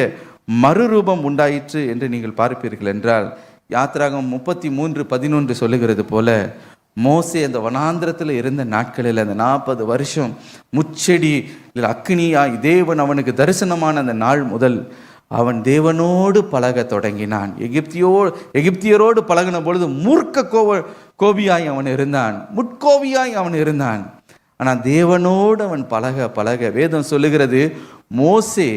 மறுரூபம் உண்டாயிற்று என்று நீங்கள் பார்ப்பீர்கள் என்றால், யாத்திராகமம் 33:11 சொல்லுகிறது போல, மோசே அந்த வனாந்திரத்தில் இருந்த நாட்களில் அந்த 40 வருஷம் முச்செடி அக்னியாய் தேவன் அவனுக்கு தரிசனமான அந்த நாள் முதல் அவன் தேவனோடு பழக தொடங்கினான். எகிப்தியரோடு பழகின பொழுது மூர்க்க கோபியாய் அவன் இருந்தான், முட்கோபியாய் அவன் இருந்தான். ஆனால் தேவனோடு அவன் பழக பழக வேதம் சொல்லுகிறது, மோசே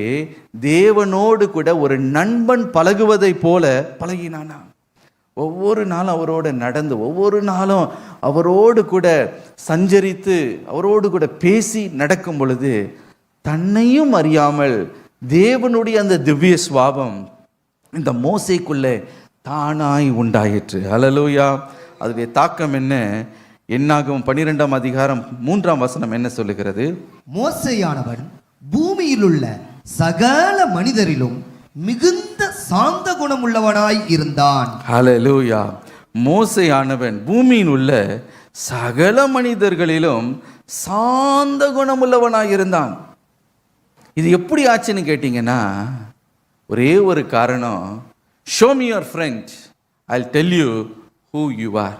தேவனோடு கூட ஒரு நண்பன் பழகுவதை போல பழகினானா. ஒவ்வொரு நாளும் அவரோடு நடந்து, ஒவ்வொரு நாளும் அவரோடு கூட சஞ்சரித்து, அவரோடு கூட பேசி நடக்கும் பொழுது தன்னையும் அறியாமல் தேவனுடைய அந்த திவ்ய சுவாபம் இந்த மோசேக்குள்ளே தானாய் உண்டாயிற்று. ஹல்லேலூயா. அதனுடைய தாக்கம் என்ன? என்னாகும் 12ஆம் அதிகாரம் 3ஆம் வசனம் என்ன சொல்லுகிறது? மோசேயானவன் பூமியில் உள்ள சகல மனிதரிலும் மிகுந்த சாந்த குணமுள்ளவனாய் இருந்தான். ஹல்லேலூயா. மோசேயானவன் பூமியில் உள்ள சகல மனிதர்களிலும் சாந்த குணமுள்ளவனாய் இருந்தான். இது எப்படி ஆச்சுன்னு கேட்டீங்கன்னா, ஒரே ஒரு காரணம், show me your friend, I will tell you who you are.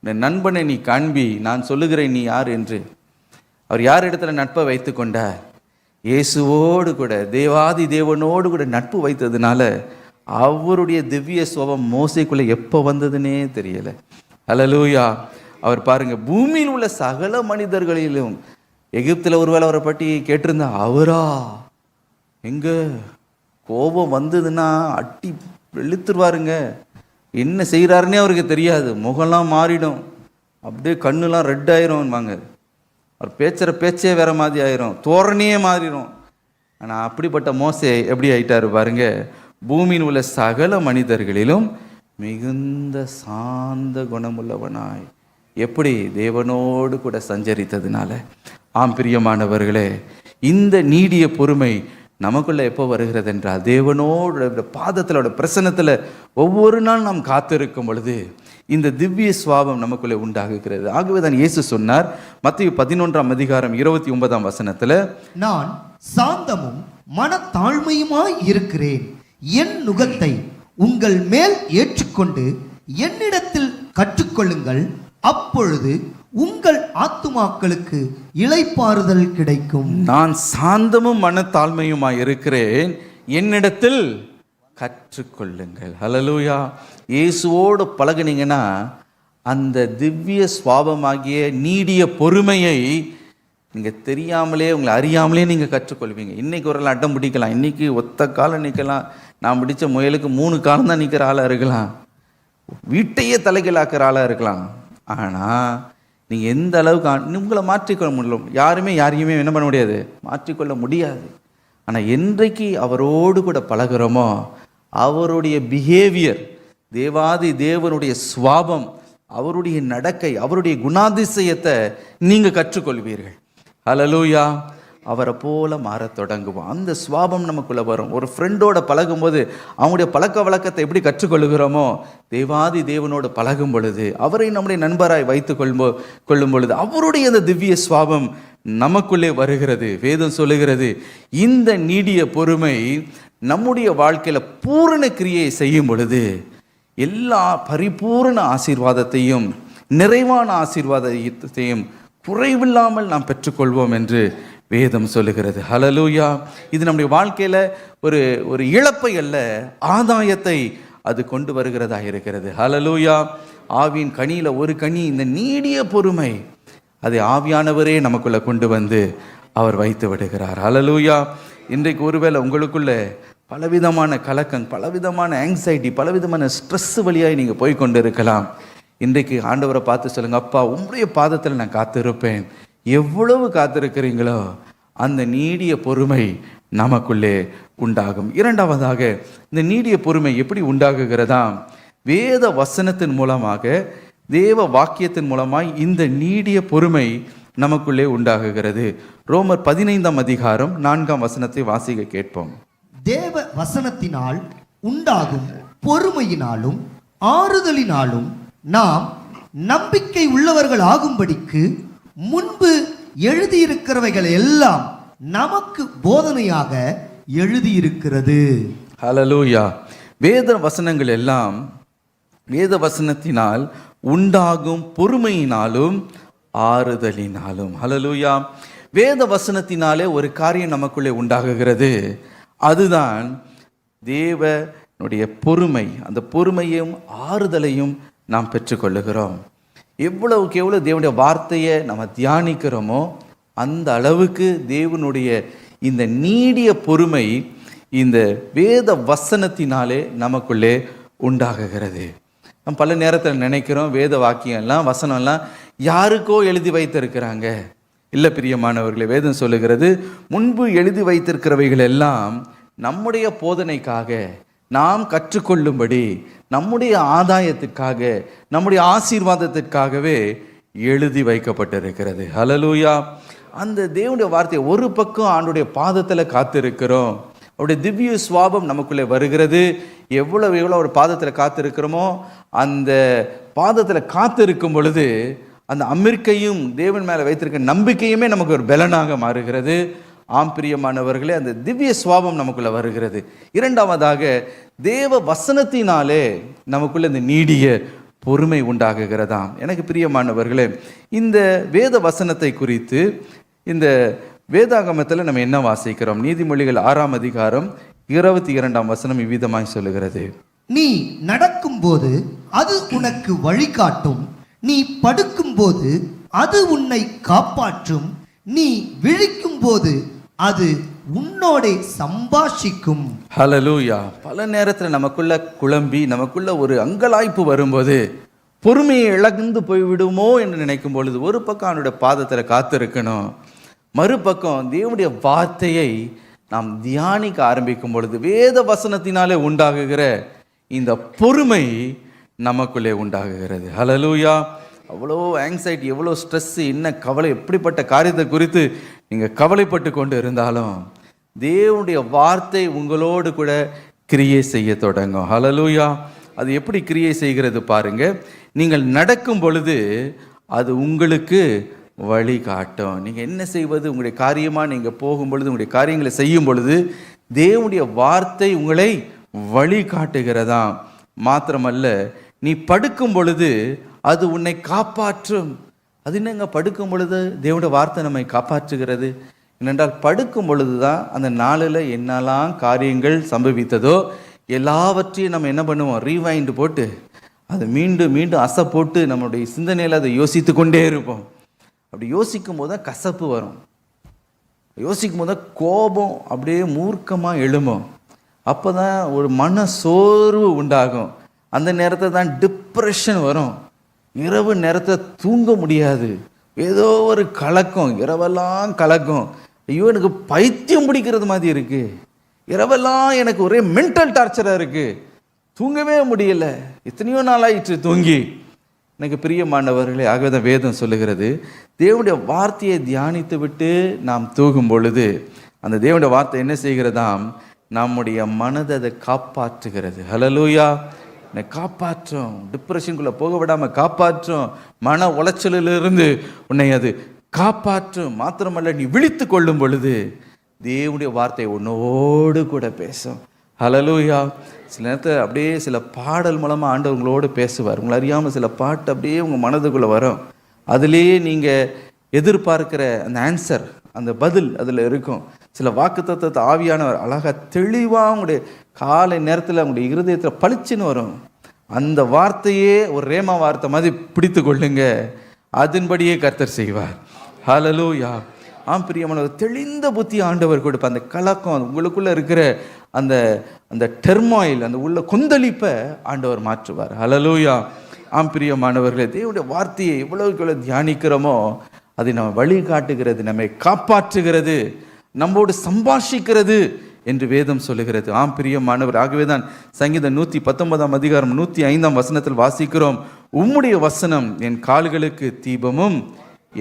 உன் நண்பனை நீ காண்பி, நான் சொல்லுகிறேன் நீ யார் என்று. அவர் யார் இடத்துல நட்பை வைத்து கொண்டார்? இயேசுவோடு கூட, தேவாதி தேவனோடு கூட நட்பு வைத்ததுனால அவருடைய திவ்ய சுபாவம் மோசேக்குள்ளே எப்போ வந்ததுன்னே தெரியலை. ஹல்லேலூயா. அவர் பாருங்க, பூமியில் உள்ள சகல மனிதர்களிலும், எகிப்தில் ஒருவேளை அவரை பற்றி கேட்டிருந்தா, அவரா எங்க கோபம் வந்ததுன்னா அட்டி வெளுத்துருவாருங்க. என்ன செய்கிறாருன்னே அவருக்கு தெரியாது, முகம்லாம் மாறிடும், அப்படியே கண்ணுலாம் ரெட் ஆயிரும்வாங்க. அவர் பேச்சுற பேச்சே வேற மாதிரி ஆயிரும், தோரணையே மாறிடும். ஆனால் அப்படிப்பட்ட மோசே எப்படி ஆயிட்டாரு பாருங்க, பூமியில் உள்ள சகல மனிதர்களிலும் மிகுந்த சாந்த குணமுள்ளவனாய். எப்படி? தேவனோடு கூட சஞ்சரித்ததுனால. ஆம் பிரியமானவர்களே, இந்த நீடிய பொறுமை நமக்குள்ள எப்போ வருகிறது என்றால், தேவனோட பாதத்தில் பிரசன்னத்தில் ஒவ்வொரு நாள் நாம் காத்திருக்கும் பொழுது இந்த திவ்ய சுவாபம் நமக்குள்ளே உண்டாகுகிறது. ஆகவே தான் இயேசு சொன்னார் மத்தேயு 11ஆம் அதிகாரம் 29ஆம் வசனத்தில், நான் சாந்தமும் மனத்தாழ்மையுமாய் இருக்கிறேன், என் நுகத்தை உங்கள் மேல் ஏற்றுக்கொண்டு என்னிடத்தில் கற்றுக்கொள்ளுங்கள், அப்பொழுது உங்கள் ஆத்துமாக்களுக்கு இளைப்பாறுதல் கிடைக்கும். நான் சாந்தமும் மனத்தாழ்மையுமாய் இருக்கிறேன், என்னிடத்தில் கற்றுக்கொள்ளுங்கள். ஹல்லேலூயா. இயேசுவோடு பழகுனீங்கன்னா அந்த திவ்ய சுவாபமாகிய நீடிய பொறுமையை நீங்கள் தெரியாமலே, உங்களை அறியாமலே நீங்கள் கற்றுக்கொள்வீங்க. இன்றைக்கி ஒரு அட்டம் பிடிக்கலாம், இன்றைக்கி ஒத்த காலம் நிற்கலாம், நான் பிடிச்ச முயலுக்கு 3 காலம் தான் நிற்கிற ஆளாக இருக்கலாம், வீட்டையே தலைகளாக்குற ஆளாக இருக்கலாம். ஆனால் நீங்கள் எந்த அளவுக்கு உங்களை மாற்றிக்கொள்ள முடியல, யாருமே யாரையுமே என்ன பண்ண முடியாது, மாற்றிக்கொள்ள முடியாது. ஆனால் என்றைக்கு அவரோடு கூட பழகிறோமோ அவருடைய பிஹேவியர், தேவாதி தேவனுடைய சுவாபம், அவருடைய நடக்கை, அவருடைய குணாதிசயத்தை நீங்கள் கற்றுக்கொள்வீர்கள். ஹல்லேலூயா. அவரை போல மாறத் தொடங்குவோம். அந்த சுவாபம் நமக்குள்ளே வரும். ஒரு ஃப்ரெண்டோட பழகும்போது அவங்களுடைய பழக்க வழக்கத்தை எப்படி கற்றுக்கொள்கிறோமோ, தேவாதி தேவனோடு பழகும் பொழுது, அவரை நம்முடைய நண்பராய் வைத்து கொள்ளும் பொழுது அவருடைய அந்த திவ்ய சுவாபம் நமக்குள்ளே வருகிறது. வேதம் சொல்லுகிறது, இந்த நீடிய பொறுமை நம்முடைய வாழ்க்கையில் பூரண கிரியை செய்யும் பொழுது எல்லா பரிபூரண ஆசீர்வாதத்தையும் நிறைவான ஆசீர்வாதத்தையும் குறைவில்லாமல் நாம் பெற்றுக்கொள்வோம் என்று வேதம் சொல்லுகிறது. ஹல்லேலூயா. இது நம்முடைய வாழ்க்கையில் ஒரு இழப்பை அல்ல, ஆதாயத்தை அது கொண்டு வருகிறதா இருக்கிறது. ஹல்லேலூயா. ஆவியின் கனியில் ஒரு கனி இந்த நீடிய பொறுமை, அதை ஆவியானவரே நமக்குள்ளே கொண்டு வந்து அவர் வைத்து விடுகிறார். ஹல்லேலூயா. இன்றைக்கு ஒருவேளை உங்களுக்குள்ள பலவிதமான கலக்கம், பலவிதமான ஆங்ஸைட்டி, பலவிதமான ஸ்ட்ரெஸ் வழியாய் நீங்கள் போய் கொண்டு இருக்கலாம். இன்றைக்கு ஆண்டவரை பார்த்து சொல்லுங்கள், அப்பா உம்முடைய பாதத்தில் நான் காத்திருப்பேன். எவ்வளவு காத்திருக்கிறீங்களோ அந்த நீடிய பொறுமை நமக்குள்ளே உண்டாகும். இரண்டாவதாக, இந்த நீடிய பொறுமை எப்படி உண்டாகுகிறதா? வேத வசனத்தின் மூலமாக, தேவ வாக்கியத்தின் மூலமாய் இந்த நீடிய பொறுமை நமக்குள்ளே உண்டாகுகிறது. ரோமர் 15ஆம் அதிகாரம் 4ஆம் வசனத்தை வாசிக்க கேட்போம். தேவ வசனத்தினால் உண்டாகும் பொறுமையினாலும் ஆறுதலினாலும் நாம் நம்பிக்கை உள்ளவர்கள் ஆகும்படிக்கு முன்பு எழுதியிருக்கிறவைகள் எல்லாம் நமக்கு போதனையாக எழுதியிருக்கிறது. ஹல்லேலூயா. வேத வசனங்கள் எல்லாம் வேத வசனத்தினால் உண்டாகும் பொறுமையினாலும் ஆறுதலினாலும். ஹல்லேலூயா. வேத வசனத்தினாலே ஒரு காரியம் நமக்குள்ளே உண்டாகுகிறது. அதுதான் தேவனுடைய பொறுமை. அந்த பொறுமையும் ஆறுதலையும் நாம் பெற்றுக்கொள்ளுகிறோம். எவ்வளவுக்கு எவ்வளோ தேவனுடைய வார்த்தையை நம்ம தியானிக்கிறோமோ அந்த அளவுக்கு தேவனுடைய இந்த நீடிய பொறுமை இந்த வேத வசனத்தினாலே நமக்குள்ளே உண்டாகுகிறது. நம்ம பல நேரத்தில் நினைக்கிறோம், வேத வாக்கியம்லாம் வசனம்லாம் யாருக்கோ எழுதி வைத்திருக்கிறாங்க. இல்லை பிரியமானவர்களே, வேதம் சொல்லுகிறது, முன்பு எழுதி வைத்திருக்கிறவைகள் எல்லாம் நம்முடைய போதனைக்காக, நாம் கற்றுக்கொள்ளும்படி, நம்முடைய ஆதாயத்திற்காக, நம்முடைய ஆசீர்வாதத்திற்காகவே எழுதி வைக்கப்பட்டிருக்கிறது. ஹல்லேலூயா. அந்த தேவனுடைய வார்த்தை ஒரு பக்கம் ஆண்டுடைய பாதத்தில் காத்திருக்கிறோம். அவருடைய திவ்ய சுவாபம் நமக்குள்ளே வருகிறது. எவ்வளவு ஒரு பாதத்தில் காத்திருக்கிறோமோ அந்த பாதத்தில் காத்திருக்கும் பொழுது அந்த அமிர்க்கையும் தேவன் மேலே வைத்திருக்க நம்பிக்கையுமே நமக்கு ஒரு பலனாக மாறுகிறது. ஆம் பிரியமானவர்களே, அந்த திவ்ய சுவாபம் நமக்குள்ள வருகிறது. இரண்டாவதாக, தேவ வசனத்தினாலே நமக்குள்ள இந்த நீடிய பொறுமை உண்டாகுகிறதாம். எனக்கு பிரியமானவர்களே, இந்த வேத வசனத்தை குறித்து இந்த வேதாகமத்தில் நம்ம என்ன வாசிக்கிறோம்? நீதிமொழிகள் 6ஆம் அதிகாரம் 22ஆம் வசனம் இவ்விதமாய் சொல்லுகிறது, நீ நடக்கும்போது அது உனக்கு வழிகாட்டும், நீ படுக்கும்போது அது உன்னை காப்பாற்றும், நீ விழிக்கும் போது அது உன்னோட சம்பாஷிக்கும். ஹல்லேலூயா. பல நேரத்தில் நமக்குள்ள குழம்பி நமக்குள்ள ஒரு அங்கலாய்ப்பு வரும்போது, பொறுமையை இழந்து போய்விடுமோ என்று நினைக்கும் பொழுது, ஒரு பக்கம் அவனுடைய பாதத்தில் காத்திருக்கணும், மறுபக்கம் தேவனுடைய வார்த்தையை நாம் தியானிக்க ஆரம்பிக்கும் பொழுது வேத வசனத்தினாலே உண்டாகுகிற இந்த பொறுமை நமக்குள்ளே உண்டாகுகிறது. ஹல்லேலூயா. அவ்வளோ ஆங்ஸைட்டி, எவ்வளோ ஸ்ட்ரெஸ்ஸு, என்ன கவலை, எப்படிப்பட்ட காரியத்தை குறித்து நீங்கள் கவலைப்பட்டு கொண்டு இருந்தாலும் தேவனுடைய வார்த்தை உங்களோடு கூட கிரியை செய்ய தொடங்கும். ஹல்லேலூயா. அது எப்படி கிரியை செய்கிறது பாருங்க. நீங்கள் நடக்கும் பொழுது அது உங்களுக்கு வழி காட்டும். நீங்கள் என்ன செய்வது, உங்களுடைய காரியமாக நீங்கள் போகும் பொழுது, உங்களுடைய காரியங்களை செய்யும் பொழுது தேவனுடைய வார்த்தை உங்களை வழி காட்டுகிறதா. மாத்திரமல்ல, நீ படுக்கும் பொழுது அது உன்னை காப்பாற்றும். அது என்னங்க, படுக்கும் பொழுது தேவனுடைய வார்த்தை நம்மை காப்பாற்றுகிறது? என்னென்றால், படுக்கும் பொழுது தான் அந்த நாளில் என்னெல்லாம் காரியங்கள் சம்பவித்ததோ எல்லாவற்றையும் நம்ம என்ன பண்ணுவோம், ரீவைண்டு போட்டு அதை மீண்டும் மீண்டும் அசை போட்டு நம்மளுடைய சிந்தனையில் அதை யோசித்து கொண்டே இருப்போம். அப்படி யோசிக்கும் போது தான் கசப்பு வரும், யோசிக்கும் போது தான் கோபம் அப்படியே மூர்க்கமாக எழும்பும். அப்போ தான் ஒரு மன சோர்வு உண்டாகும். அந்த நேரத்தில் தான் டிப்ரெஷன் வரும். இரவு நேரத்தில் தூங்க முடியாது, ஏதோ ஒரு கலக்கம், இரவெல்லாம் கலக்கம். ஐயோ, எனக்கு பைத்தியம் பிடிக்கிறது மாதிரி இருக்குது, இரவெல்லாம் எனக்கு ஒரே மென்டல் டார்ச்சராக இருக்குது, தூங்கவே முடியல, எத்தனையோ நாள் ஆயிடுச்சு தூங்கி. எனக்கு பிரியமானவர்களே, ஆகவே தான் வேதம் சொல்லுகிறது, தேவனுடைய வார்த்தையை தியானித்து விட்டு நாம் தூகும் பொழுது அந்த தேவனுடைய வார்த்தை என்ன செய்கிறதாம்? நம்முடைய மனதை அதை காப்பாற்றுகிறது. ஹல்லேலூயா! என்னை காப்பாற்றும், டிப்ரெஷனுக்குள்ளே போக விடாமல் காப்பாற்றும், மன உளைச்சலிலிருந்து உன்னை அது காப்பாற்றும். மாத்திரமல்ல, நீ விழித்து கொள்ளும் பொழுது தேவனுடைய வார்த்தை உன்னோடு கூட பேசும். ஹல்லேலூயா! சில நேரத்தில் அப்படியே சில பாடல் மூலமாக ஆண்டவர் உங்களோடு பேசுவார். உங்களை அறியாமல் சில பாட்டு அப்படியே உங்கள் மனதுக்குள்ளே வரும். அதுலேயே நீங்கள் எதிர்பார்க்கிற அந்த ஆன்சர், அந்த பதில் அதில் இருக்கும். சில வாக்குத்தத்தத்தை ஆவியானவர் அழகாக தெளிவாக உங்களுடைய காலை நேரத்தில் உங்களுடைய இருதயத்தில் பளிச்சுன்னு வரும். அந்த வார்த்தையே ஒரு ரேமா வார்த்தை மாதிரி பிடித்து கொள்ளுங்க, அதன்படியே கர்த்தர் செய்வார். ஹல்லேலூயா! பிரியமானவர், தெளிந்த புத்தி ஆண்டவர் கொடுப்ப. அந்த கலக்கம், உங்களுக்குள்ளே இருக்கிற அந்த அந்த டெர்மாயில், அந்த உள்ள கொந்தளிப்பை ஆண்டவர் மாற்றுவார். ஹல்லேலூயா! பிரியமானவர்களே, தேவனுடைய வார்த்தையை எவ்வளவுக்கு தியானிக்கிறோமோ அதை நம்ம வழி காட்டுகிறது, நம்மை காப்பாற்றுகிறது, நம்மோடு சம்பாஷிக்கிறது என்று வேதம் சொல்லுகிறது. பிரியமானவர், ஆகவே தான் சங்கீதம் 119 அதிகாரம் 105 வசனத்தில் வாசிக்கிறோம், உம்முடைய வசனம் என் கால்களுக்கு தீபமும்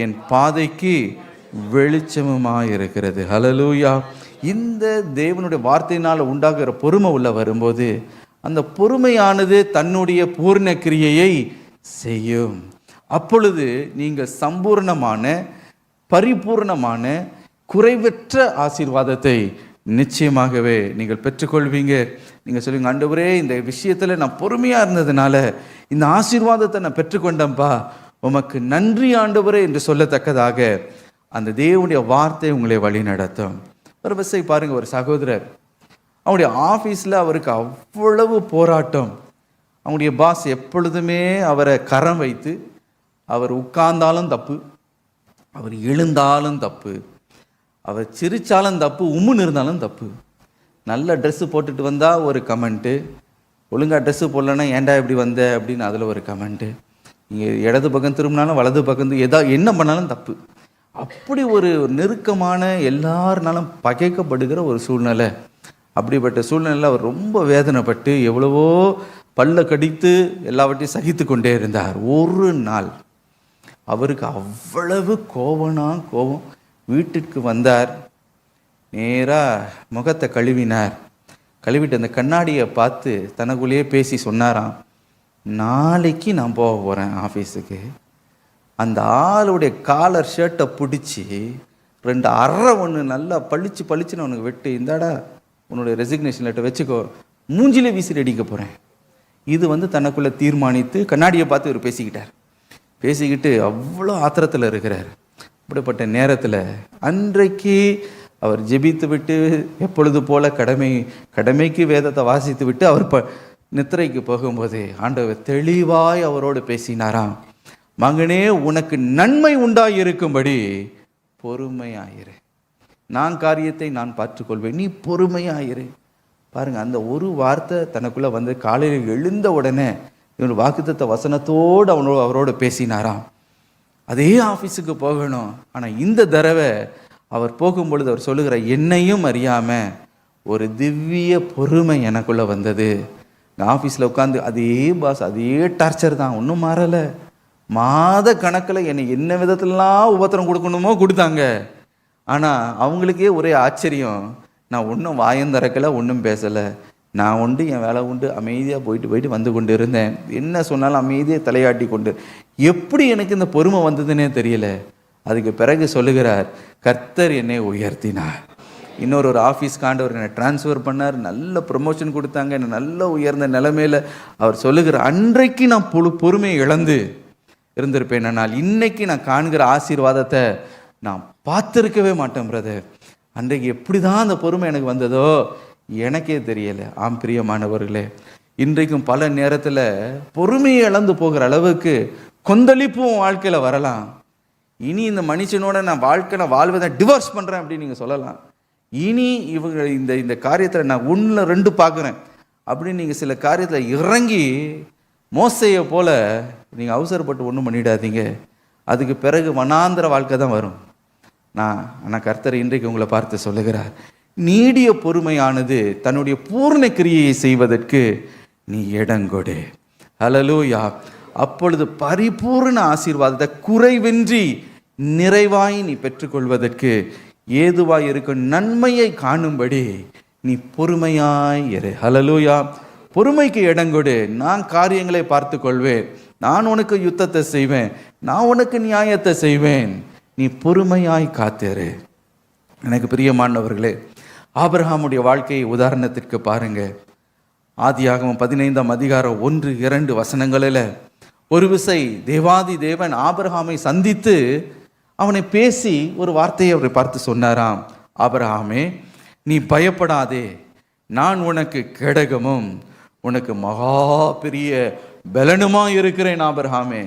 என் பாதைக்கு வெளிச்சமுமாயிருக்கிறது. ஹல்லேலூயா! இந்த தேவனுடைய வார்த்தையினால் உண்டாகிற பொறுமை உள்ள வரும்போது அந்த பொறுமையானது தன்னுடைய பூர்ண கிரியையை செய்யும். அப்பொழுது நீங்கள் சம்பூர்ணமான, பரிபூர்ணமான, குறைவற்ற ஆசீர்வாதத்தை நிச்சயமாகவே நீங்கள் பெற்றுக்கொள்வீங்க. நீங்கள் சொல்லுங்க, ஆண்டவரே, இந்த விஷயத்தில் நான் பொறுமையாக இருந்ததுனால இந்த ஆசீர்வாதத்தை நான் பெற்றுக்கொண்டேன்ப்பா, உமக்கு நன்றி ஆண்டவரே என்று சொல்லத்தக்கதாக அந்த தேவனுடைய வார்த்தை உங்களை வழி நடத்தும். ஒரு பஸ்ஸை பாருங்கள், ஒரு சகோதரர், அவங்களுடைய ஆஃபீஸில் அவருக்கு அவ்வளவு போராட்டம். அவங்களுடைய பாஸ் எப்பொழுதுமே அவரை கரம் வைத்து, அவர் உட்கார்ந்தாலும் தப்பு, அவர் எழுந்தாலும் தப்பு, அவர் சிரித்தாலும் தப்பு, உம்முன்னு இருந்தாலும் தப்பு. நல்ல ட்ரெஸ்ஸு போட்டுட்டு வந்தால் ஒரு கமெண்ட்டு, ஒழுங்காக ட்ரெஸ்ஸு போடலன்னா ஏன்டா இப்படி வந்த அப்படின்னு அதில் ஒரு கமெண்ட்டு, நீங்கள் இடது பக்கம் திரும்பினாலும் வலது பக்கம் என்ன பண்ணாலும் தப்பு. அப்படி ஒரு நெருக்கமான, எல்லாருனாலும் பகைக்கப்படுகிற ஒரு சூழ்நிலை. அப்படிப்பட்ட சூழ்நிலையில் அவர் ரொம்ப வேதனைப்பட்டு எவ்வளவோ பல்ல கடித்து எல்லாவற்றையும் சகித்து கொண்டே இருந்தார். ஒரு நாள் அவருக்கு அவ்வளவு கோபம். வீட்டுக்கு வந்தார், நேராக முகத்தை கழுவிட்டு அந்த கண்ணாடியை பார்த்து தனக்குள்ளேயே பேசி சொன்னாராம், நாளைக்கு நான் போக போகிறேன் ஆஃபீஸுக்கு. அந்த ஆளுடைய காலர் ஷர்ட்டை பிடிச்சி 2 அரை ஒன்று நல்லா பளிச்சுன்னு அவனுக்கு வெட்டு, இந்தாடா உன்னுடைய ரெசிக்னேஷன் லெட்டர் வச்சுக்கோ, மூஞ்சிலே வீசி அடிக்க போகிறேன். இது தனக்குள்ளே தீர்மானித்து கண்ணாடியை பார்த்து இவர் பேசிக்கிட்டு அவ்வளோ ஆத்திரத்தில் இருக்கிறார். இப்படிப்பட்ட நேரத்தில் அன்றைக்கு அவர் ஜெபித்து விட்டு எப்பொழுது போல கடமைக்கு வேதத்தை வாசித்து விட்டு அவர் நித்திரைக்கு போகும்போது ஆண்டவர் தெளிவாய் அவரோடு பேசினாராம், மகனே, உனக்கு நன்மை உண்டாயிருக்கும்படி பொறுமையாயிரு, நான் காரியத்தை நான் பார்த்துக்கொள்வேன், நீ பொறுமையாயிரு. பாருங்க, அந்த ஒரு வார்த்தை தனக்குள்ள காலையில் எழுந்த உடனே இவன் வாக்குத்தத்த வசனத்தோடு அவரோடு பேசினாராம். அதே ஆஃபீஸுக்கு போகணும். ஆனால் இந்த தடவை அவர் போகும்பொழுது அவர் சொல்லுகிற, என்னையும் அறியாம ஒரு திவ்ய பொறுமை எனக்குள்ள வந்தது. ஆஃபீஸில் உட்காந்து அதே பாஸ், அதே டார்ச்சர் தான், ஒன்றும் மாறலை. மாத கணக்கில் என்னை என்ன விதத்துலலாம் உபத்திரம் கொடுக்கணுமோ கொடுத்தாங்க. ஆனால் அவங்களுக்கே ஒரே ஆச்சரியம், நான் ஒன்றும் வாயம் திறக்கலை, ஒன்றும் பேசலை, நான் உண்டு என் வேலை உண்டு அமைதியாக போயிட்டு வந்து கொண்டு இருந்தேன். என்ன சொன்னாலும் அமைதியாக தலையாட்டி கொண்டு. எப்படி எனக்கு இந்த பொறுமை வந்ததுன்னே தெரியல. அதுக்கு பிறகு சொல்லுகிறார், கர்த்தர் என்னை உயர்த்தினார். இன்னொரு ஆஃபீஸ் ஆண்டவர் என்னை டிரான்ஸ்ஃபர் பண்ணார், நல்ல ப்ரொமோஷன் கொடுத்தாங்க, என்னை நல்ல உயர்ந்த நிலைமையில். அவர் சொல்லுகிற, அன்றைக்கு நான் பொறுமையை இழந்து இருந்திருப்பேன், ஆனால் இன்னைக்கு நான் காண்கிற ஆசீர்வாதத்தை நான் பார்த்துருக்கவே மாட்டேன் பிரதர். அன்றைக்கு எப்படி தான் அந்த பொறுமை எனக்கு வந்ததோ எனக்கே தெரியலை. பிரியமானவர்களே, இன்றைக்கும் பல நேரத்தில் பொறுமையை இழந்து போகிற அளவுக்கு கொந்தளிப்பும் வாழ்க்கையில் வரலாம். இனி இந்த மனுஷனோட நான் வாழ்வதை டிவோர்ஸ் பண்ணுறேன் அப்படின்னு நீங்கள் சொல்லலாம். இனி இவங்க இந்த காரியத்தில் நான் 1-2 பார்க்குறேன் அப்படின்னு நீங்கள் சில காரியத்தில் இறங்கி மோசையை போல நீங்கள் அவசரப்பட்டு ஒன்றும் பண்ணிடாதீங்க. அதுக்கு பிறகு வனாந்திர வாழ்க்கை தான் வரும். ஆனால் கர்த்தர் இன்றைக்கு உங்களை பார்த்து சொல்லுகிறார், நீடிய பொறுமையானது தன்னுடைய பூர்ண கிரியையை செய்வதற்கு நீ இடங்கொடு. ஹல்லேலூயா. அப்பொழுது பரிபூர்ண ஆசீர்வாதத்தை குறைவின்றி நிறைவாய் நீ பெற்றுக்கொள்வதற்கு ஏதுவாய் இருக்கும் நன்மையை காணும்படி நீ பொறுமையாய் இரு. ஹல்லேலூயா. பொறுமைக்கு இடங்கொடு. நான் காரியங்களை பார்த்து கொள்வேன், நான் உனக்கு யுத்தத்தை செய்வேன், நான் உனக்கு நியாயத்தை செய்வேன், நீ பொறுமையாய் காத்திரு. எனக்கு பிரியமானவர்களே, ஆபிரகாமுடைய வாழ்க்கையை உதாரணத்திற்கு பாருங்க. ஆதியாகமம் 15ஆம் அதிகாரம் 1-2 வசனங்களில் ஒரு விசை தேவாதி தேவன் ஆபிரகாமை சந்தித்து அவனை பேசி ஒரு வார்த்தையை அவரை பார்த்து சொன்னாராம். ஆபிரகாமே, நீ பயப்படாதே, நான் உனக்கு கேடகமும் உனக்கு மகா பெரிய பலனுமா இருக்கிறேன் ஆபிரகாமே.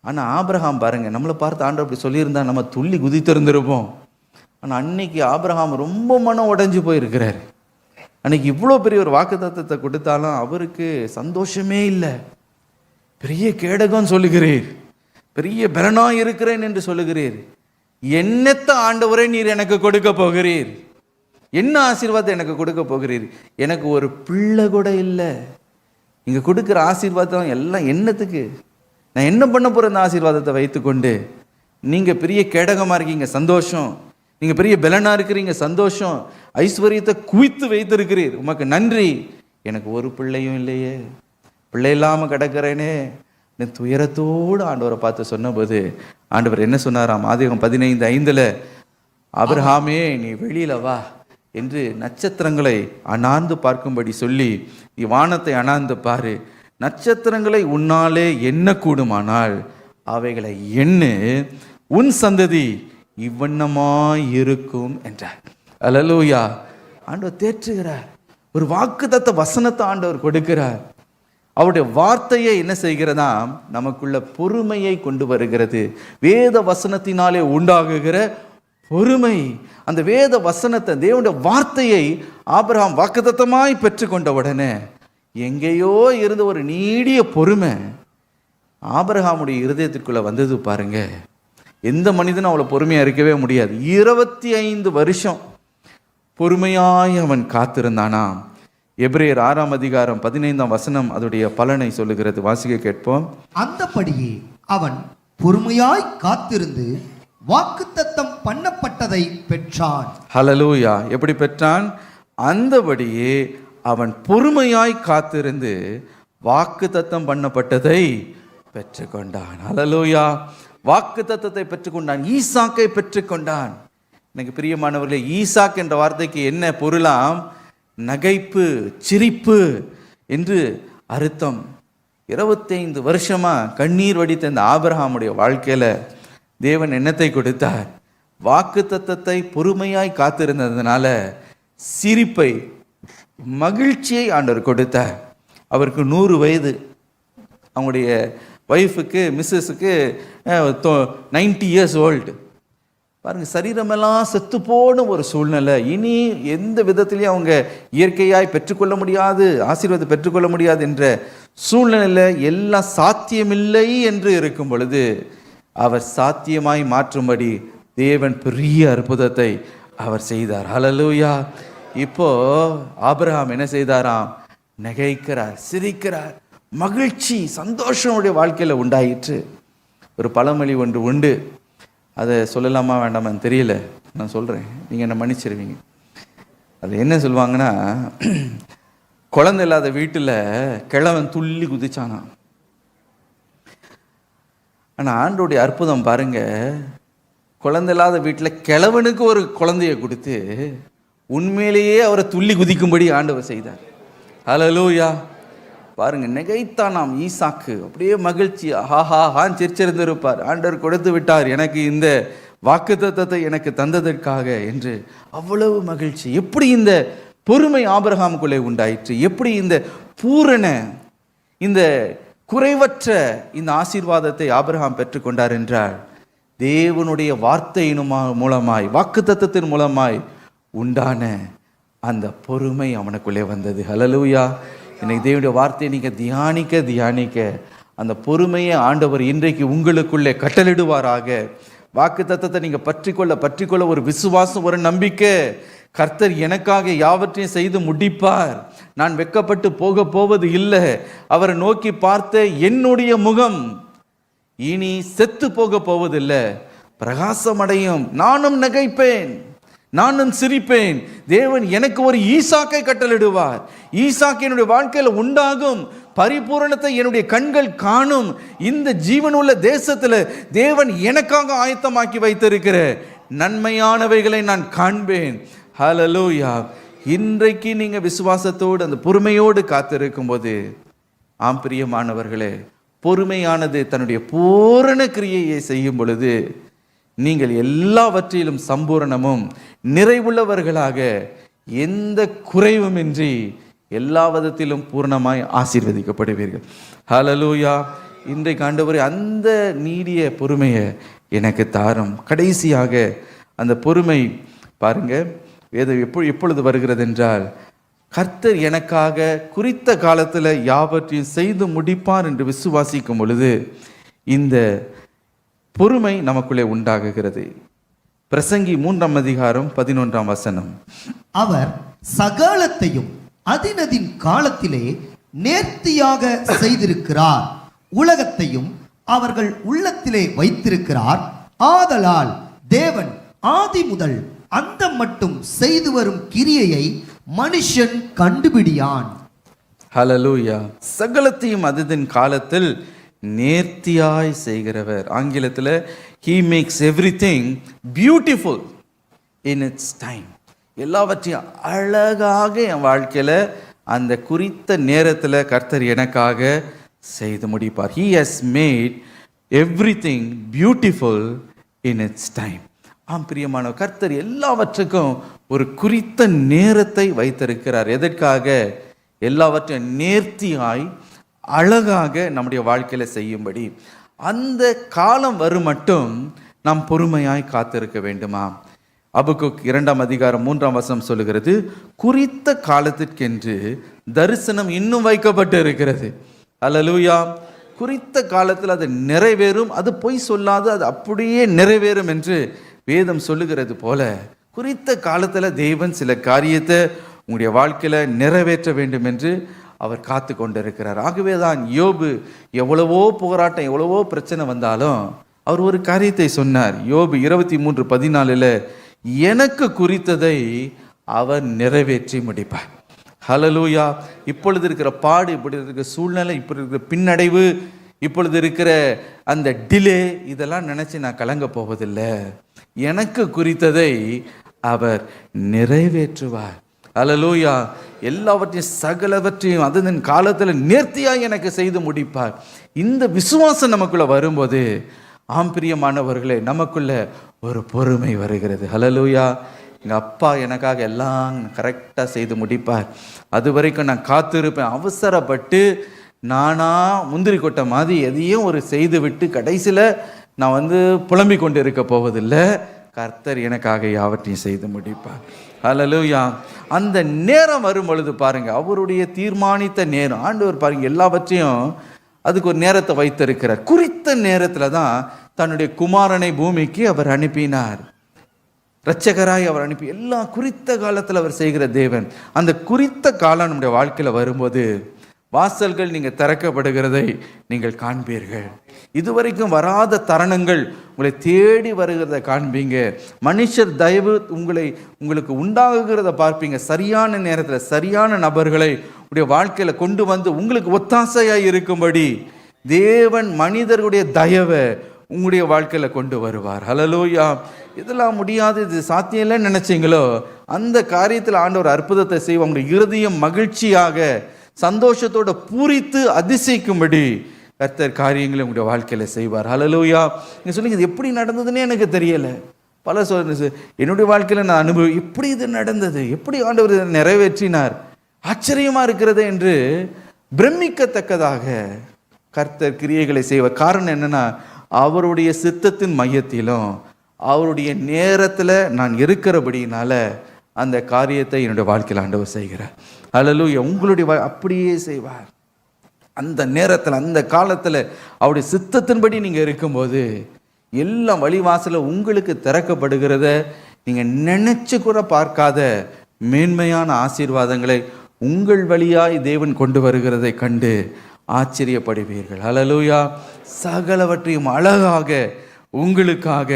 ஆனால் ஆபிரகாம் பாருங்க, நம்மளை பார்த்து ஆண்டவர் அப்படி சொல்லியிருந்தா நம்ம துள்ளி குதித்திருந்திருப்போம். ஆனால் அன்னைக்கு ஆபிரகாம் ரொம்ப மனம் உடைஞ்சு போயிருக்கிறார். அன்னைக்கு இவ்வளோ பெரிய ஒரு வாக்குத்தத்தத்தை கொடுத்தாலும் அவருக்கு சந்தோஷமே இல்லை. பெரிய கேடகம் சொல்லுகிறீர், பெரிய பலனா இருக்கிறேன் என்று சொல்லுகிறீர், என்னத்தை ஆண்டவரே நீர் எனக்கு கொடுக்க போகிறீர், என்ன ஆசீர்வாதம் எனக்கு கொடுக்க போகிறீர்? எனக்கு ஒரு பிள்ளை கூட இல்லை. இங்கே கொடுக்குற ஆசீர்வாதம் எல்லாம் என்னத்துக்கு? நான் என்ன பண்ண போகிற இந்த ஆசீர்வாதத்தை வைத்துக்கொண்டு? நீங்கள் பெரிய கேடகமாக இருக்கீங்க, சந்தோஷம். நீங்கள் பெரிய பலனாக இருக்கிறீங்க, சந்தோஷம். ஐஸ்வர்யத்தை குவித்து வைத்திருக்கிறீர், உமக்கு நன்றி. எனக்கு ஒரு பிள்ளையும் இல்லையே, பிள்ளை இல்லாமல் கிடக்கிறேனே. துயரத்தோடு ஆண்டவரை பார்த்து சொன்னபோது ஆண்டவர் என்ன சொன்னாராம்? ஆதியாகமம் 15:5 ஆபிரகாமே, நீ வெளியில வா என்று நட்சத்திரங்களை அண்ணாந்து பார்க்கும்படி சொல்லி, நீ வானத்தை அண்ணாந்து பாரு, நட்சத்திரங்களை உன்னாலே எண்ணக்கூடுமானால் அவைகளை எண்ணு, உன் சந்ததி இவ்வண்ணமாய் இருக்கும் என்றார். அல்லேலூயா. ஆண்டவர் தேற்றுகிறார். ஒரு வாக்குத்தத்த வசனத்தை ஆண்டவர் கொடுக்கிறார். அவருடைய வார்த்தையை என்ன செய்கிறதா? நமக்குள்ள பொறுமையை கொண்டு வருகிறது. வேத வசனத்தினாலே உண்டாகுகிற பொறுமை. அந்த வேத வசனத்தை, தேவனுடைய வார்த்தையை ஆபிரகாம் வாக்குத்தத்தமாய் பெற்றுக்கொண்ட உடனே எங்கேயோ இருந்த ஒரு நீடிய பொறுமை ஆபிரகாமுடைய இருதயத்திற்குள்ள வந்தது பாருங்க. எந்த மனிதனும் அவ்வளோ பொறுமையாக இருக்கவே முடியாது. 25 வருஷம் பொறுமையாய் அவன் காத்திருந்தானாம். எபிரேயர் 6ஆம் அதிகாரம் 15ஆம் வசனம் அதோடைய பலனை சொல்லுகிறது. வாசிக்க கேட்போம். அந்தபடியே அவன் பொறுமையாய் காத்திருந்து வாக்குத்தத்தம் பண்ணப்பட்டதை பெற்றான். ஹல்லேலூயா. எப்படி பெற்றான்? அந்தபடியே அவன் பொறுமையாய் காத்திருந்து வாக்குத்தத்தம் பண்ணப்பட்டதை பெற்றுக்கொண்டான். ஹல்லேலூயா. வாக்குத்தத்தத்தை பெற்றுக்கொண்டான், ஈசாக்கை பெற்றுக்கொண்டான். எனக்கு பிரியமானவர்களே, ஈசாக் என்ற வார்த்தைக்கு என்ன பொருளாம்? நகைப்பு, சிரிப்பு என்று அர்த்தம். 25 வருஷமா கண்ணீர் வடித்த இந்த ஆபிரகாமுடைய வாழ்க்கையில தேவன் என்னத்தை கொடுத்தார்? வாக்குத்தத்தத்தை பொறுமையாய் காத்திருந்ததுனால சிரிப்பை, மகிழ்ச்சியை ஆண்டவர் கொடுத்தார். அவருக்கு 100 வயது. அவங்களுடைய ஒய்ஃபுக்கு, மிஸ்ஸஸுக்கு 90 இயர்ஸ் ஓல்டு. பாருங்க, சரீரமெல்லாம் செத்து போன ஒரு சூழ்நிலை. இனி எந்த விதத்திலையும் அவங்க இயற்கையாய் பெற்றுக்கொள்ள முடியாது, ஆசீர்வாதத்தை பெற்றுக்கொள்ள முடியாது என்ற சூழ்நிலையில் எல்லாம் சாத்தியமில்லை என்று இருக்கும் பொழுது அவர் சாத்தியமாய் மாற்றும்படி தேவன் பெரிய அற்புதத்தை அவர் செய்தார். ஹல்லேலூயா. இப்போ ஆபிரகாம் என்ன செய்தாராம்? நகைக்கிறார், சிரிக்கிறார், மகிழ்ச்சி, சந்தோஷம் உடைய வாழ்க்கையில் உண்டாயிற்று. ஒரு பழமொழி ஒன்று உண்டு, அதை சொல்லலாமா வேண்டாமான்னு தெரியல, நான் சொல்கிறேன், நீங்கள் என்ன மன்னிச்சிருவீங்க. அது என்ன சொல்லுவாங்கன்னா, குழந்தை இல்லாத வீட்டில் கிழவன் துள்ளி குதிச்சானா. ஆனால் ஆண்டோடைய அற்புதம் பாருங்க, குழந்தை இல்லாத வீட்டில் கிழவனுக்கு ஒரு குழந்தையை கொடுத்து உண்மையிலேயே அவரை துள்ளி குதிக்கும்படி ஆண்டவர் செய்தார். ஹல்லேலூயா. பாருங்க, நகைத்தானாம் ஈசாக்கு. அப்படியே மகிழ்ச்சி, ஹான் சிரிச்சிருந்திருப்பார். ஆண்டவர் கொடுத்து விட்டார் எனக்கு இந்த வாக்குத்தத்தத்தை எனக்கு தந்ததற்காக என்று அவ்வளவு மகிழ்ச்சி. எப்படி இந்த பொறுமை ஆபிரகாமுக்குள்ளே உண்டாயிற்று? எப்படி இந்த பூரண, இந்த குறைவற்ற இந்த ஆசீர்வாதத்தை ஆபிரகாம் பெற்றுக்கொண்டார் என்றால் தேவனுடைய வார்த்தையின் மூலமாய், வாக்குத்தத்தத்தின் மூலமாய் உண்டான அந்த பொறுமை அவனுக்குள்ளே வந்தது. ஹல்லேலூயா. இன்னைக்கு தேவனுடைய வார்த்தையை நீங்கள் தியானிக்க அந்த பொறுமையை ஆண்டவர் இன்றைக்கு உங்களுக்குள்ளே கட்டளிடுவாராக. வாக்குத்தத்தத்தை நீங்கள் பற்றிக்கொள்ள ஒரு விசுவாசம், ஒரு நம்பிக்கை கர்த்தர் எனக்காக யாவற்றையும் செய்து முடிப்பார். நான் வெட்கப்பட்டு போக போவது இல்லை. அவரை நோக்கி பார்த்த என்னுடைய முகம் இனி செத்து போக போவதில்லை, பிரகாசமடையும். நானும் நகைப்பேன், நானும் சிரிப்பேன். தேவன் எனக்கு ஒரு ஈசாக்கை கட்டளிடுவார். ஈசாக்கு என்னுடைய வாழ்க்கையில உண்டாகும் பரிபூரணத்தை என்னுடைய கண்கள் காணும். இந்த ஜீவனுள்ள தேசத்துல தேவன் எனக்காக ஆயத்தமாக்கி வைத்திருக்கிற நன்மையானவைகளை நான் காண்பேன். ஹல்லேலூயா. இன்றைக்கு நீங்க விசுவாசத்தோடு அந்த பொறுமையோடு காத்திருக்கும் போது, ஆம் பிரியமானவர்களே, பொறுமையானது தன்னுடைய பூரண கிரியையை செய்யும் பொழுது நீங்கள் எல்லாவற்றிலும் சம்பூரணமும் நிறைவுள்ளவர்களாக, எந்த குறைவுமின்றி எல்லா விதத்திலும் பூர்ணமாய் ஆசீர்வதிக்கப்படுவீர்கள். ஹல்லேலூயா. இன்றைக்கு ஆண்டவரே, அந்த நீடிய பொறுமையை எனக்கு தாரும். கடைசியாக அந்த பொறுமை பாருங்க, வேதம் எப்பொழுது வருகிறது என்றால், கர்த்தர் எனக்காக குறித்த காலத்தில் யாவற்றையும் செய்து முடிப்பார் என்று விசுவாசிக்கும் பொழுது இந்த பொறுமை நமக்குள்ளே உண்டாகுகிறது. பிரசங்கி 3:11 அவர் சகலத்தையும் அதினதின் காலத்திலே நேர்த்தியாக செய்திருக்கிறார், உலகத்தையும் அவர்கள் உள்ளத்திலே வைத்திருக்கிறார். ஆதலால் தேவன் ஆதி முதல் அந்த மட்டும் செய்து வரும் கிரியையை மனுஷன் கண்டுபிடியான். ஹல்லேலூயா. சகலத்தையும் அதின் காலத்தில் நேர்த்தியாய் செய்கிறவர். ஆங்கிலத்தில் he makes everything beautiful in its time. எல்லாவற்றையும் அழகாக என் வாழ்க்கையில் அந்த குறித்த நேரத்தில் கர்த்தர் எனக்காக செய்து முடிப்பார். he has made everything beautiful in its time. ஆம் பிரியமான கர்த்தர் எல்லாவற்றுக்கும் ஒரு குறித்த நேரத்தை வைத்திருக்கிறார். எதற்காக? எல்லாவற்றையும் நேர்த்தியாய் அழகாக நம்முடைய வாழ்க்கையில செய்யும்படி. அந்த காலம் வரும் மட்டும் நாம் பொறுமையாய் காத்திருக்க வேண்டுமா? அபக்குக் 2:3 சொல்லுகிறது, குறித்த காலத்திற்கென்று தரிசனம் இன்னும் வைக்கப்பட்டு இருக்கிறது. ஹல்லேலூயா. குறித்த காலத்தில் அது நிறைவேறும், அது பொய் சொல்லாது, அது அப்படியே நிறைவேறும் என்று வேதம் சொல்லுகிறது போல, குறித்த காலத்தில் தேவன் சில காரியத்தை உங்களுடைய வாழ்க்கையில் நிறைவேற்ற வேண்டும் என்று அவர் காத்து கொண்டிருக்கிறார். ஆகவே தான் யோபு எவ்வளவோ போராட்டம், எவ்வளவோ பிரச்சனை வந்தாலும் அவர் ஒரு காரியத்தை சொன்னார். யோபு 23:14 எனக்கு குறித்ததை அவர் நிறைவேற்றி முடிப்பார். ஹல்லேலூயா. இப்பொழுது இருக்கிற பாடு, இப்படி இருக்கிற சூழ்நிலை, இப்படி இருக்கிற பின்னடைவு, இப்பொழுது இருக்கிற அந்த டிலே, இதெல்லாம் நினைச்சு நான் கலங்க போவதில்லை. எனக்கு குறித்ததை அவர் நிறைவேற்றுவார். ஹல்லேலூயா. எல்லாவற்றையும் சகலவற்றையும் அதன் காலத்தில் நேர்த்தியாக எனக்கு செய்து முடிப்பார். இந்த விசுவாசம் நமக்குள்ள வரும்போது, ஆம் பிரியமானவர்களே, நமக்குள்ள ஒரு பொறுமை வருகிறது. ஹல்லேலூயா. எங்கள் அப்பா எனக்காக எல்லாம் கரெக்டாக செய்து முடிப்பார், அது வரைக்கும் நான் காத்திருப்பேன். அவசரப்பட்டு நானா முந்திரி கொட்டை மாதிரி எதையும் ஒரு செய்து விட்டு கடைசியில் நான் புலம்பிக் கொண்டு இருக்க போவதில்லை. கர்த்தர் எனக்காக யாவற்றையும் செய்து முடிப்பார். ஹல்லேலூயா. அந்த நேரம் வரும் பொழுது பாருங்க, அவருடைய தீர்மானித்த நேரம். ஆண்டவர் பாருங்க எல்லாவற்றையும் அதுக்கு ஒரு நேரத்தை வைத்திருக்கிறார். குறித்த நேரத்தில் தான் தன்னுடைய குமாரனை பூமிக்கு அவர் அனுப்பினார். இரட்சகராய் அவர் அனுப்பி எல்லாம் குறித்த காலத்தில் அவர் செய்கிற தேவன். அந்த குறித்த காலம் நம்முடைய வாழ்க்கையில் வரும்போது வாசல்கள் நீங்கள் திறக்கப்படுகிறதை நீங்கள் காண்பீர்கள். இதுவரைக்கும் வராத தருணங்கள் உங்களை தேடி வருகிறத காண்பீங்க. மனுஷர் தயவு உங்களுக்கு உண்டாகுகிறத பார்ப்பீங்க. சரியான நேரத்தில் சரியான நபர்களை உடைய வாழ்க்கையில் கொண்டு வந்து உங்களுக்கு ஒத்தாசையாக இருக்கும்படி தேவன் மனிதர்களுடைய தயவை உங்களுடைய வாழ்க்கையில் கொண்டு வருவார். ஹல்லேலூயா. இதெல்லாம் முடியாது, இது சாத்தியம் இல்லைன்னு நினைச்சீங்களோ, அந்த காரியத்தில் ஆண்டவர் அற்புதத்தை செய்வார். உங்களுடைய இருதயம் மகிழ்ச்சியாக சந்தோஷத்தோட பூரித்து அதிசயிக்கும்படி கர்த்தர் காரியங்களை உங்களுடைய வாழ்க்கையில செய்வார். ஹல்லேலூயா. நீங்க சொல்லுங்க, இது எப்படி நடந்ததுன்னே எனக்கு தெரியல. பல என்னுடைய வாழ்க்கையில நான் எப்படி இது நடந்தது, எப்படி ஆண்டவர் இதை நிறைவேற்றினார், ஆச்சரியமா இருக்கிறது என்று பிரமிக்கத்தக்கதாக கர்த்தர் கிரியைகளை செய்வார். காரணம் என்னன்னா, அவருடைய சித்தத்தின் மையத்திலும் அவருடைய நேரத்தில் நான் இருக்கிறபடினால அந்த காரியத்தை என்னுடைய வாழ்க்கையில் ஆண்டவர் செய்கிறார். ஹல்லேலூயா. உங்களுடைய அப்படியே செய்வார். அந்த நேரத்தில் அந்த காலத்தில் அவருடைய சித்தத்தின்படி நீங்கள் இருக்கும்போது எல்லாம் வழிவாசல உங்களுக்கு திறக்கப்படுகிறத நீங்கள் நினைச்சு கூட பார்க்காத மேன்மையான ஆசீர்வாதங்களை உங்கள் வழியாய் தேவன் கொண்டு வருகிறதை கண்டு ஆச்சரியப்படுவீர்கள். ஹல்லேலூயா. சகலவற்றையும் அழகாக உங்களுக்காக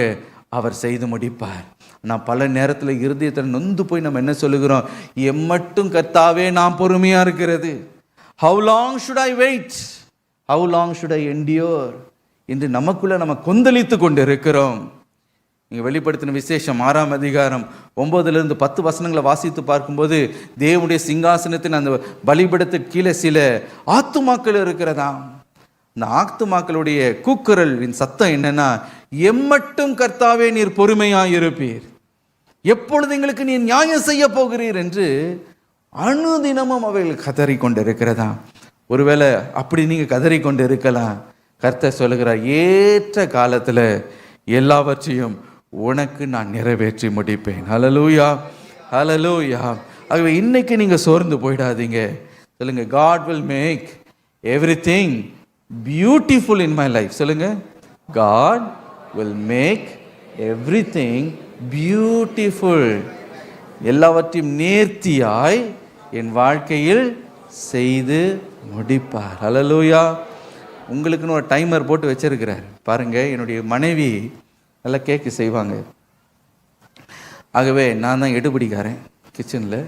அவர் செய்து முடிப்பார். நான் பல நேரத்தில் இருதயத்தில் நொந்து போய் நம்ம என்ன சொல்லுகிறோம், எம்மட்டும் கர்த்தாவே நான் பொறுமையாக இருக்கிறது. How long should I wait, how long should I endure என்று நமக்குள்ள நம்ம கொந்தளித்து கொண்டு இருக்கிறோம். நீங்கள் வெளிப்படுத்தின விசேஷம் 6ஆம் அதிகாரம் 9 - 10 வசனங்களை வாசித்து பார்க்கும்போது தேவனுடைய சிங்காசனத்தின் அந்த பலிபீடத்துக்கு கீழே சில ஆத்துமாக்கள் இருக்கிறதாம். இந்த ஆத்துமாக்களுடைய கூக்குரலின் சத்தம் என்னன்னா, எம்மட்டும் கர்த்தாவே நீர் பொறுமையாய் இருப்பீர், எப்பொழுது எங்களுக்கு நீர் நியாயம் செய்ய போகிறீர் என்று அனுதினமும் அவைகள் கதறி கொண்டு இருக்கிறதா. ஒருவேளை அப்படி நீங்கள் கதறி கொண்டு இருக்கலாம். கர்த்தர் சொல்லுகிறார், ஏற்ற காலத்தில் எல்லாவற்றையும் உனக்கு நான் நிறைவேற்றி முடிப்பேன். ஹல்லேலூயா, ஹல்லேலூயா. ஆகவே இன்னைக்கு நீங்கள் சோர்ந்து போயிடாதீங்க. சொல்லுங்க, God will make everything beautiful in my life. சொல்லுங்க, God will make everything beautiful. எல்லாவற்றையும் நேர்த்தியாய் என் வாழ்க்கையில் செய்து முடிப்பார். ஹல்லேலூயா. உங்களுக்குன்னு ஒரு டைமர் போட்டு வச்சிருக்கிறார் பாருங்க. என்னுடைய மனைவி நல்லா கேக்கு செய்வாங்க. ஆகவே நான் தான் எடுபிடிக்காரன். கிச்சனில்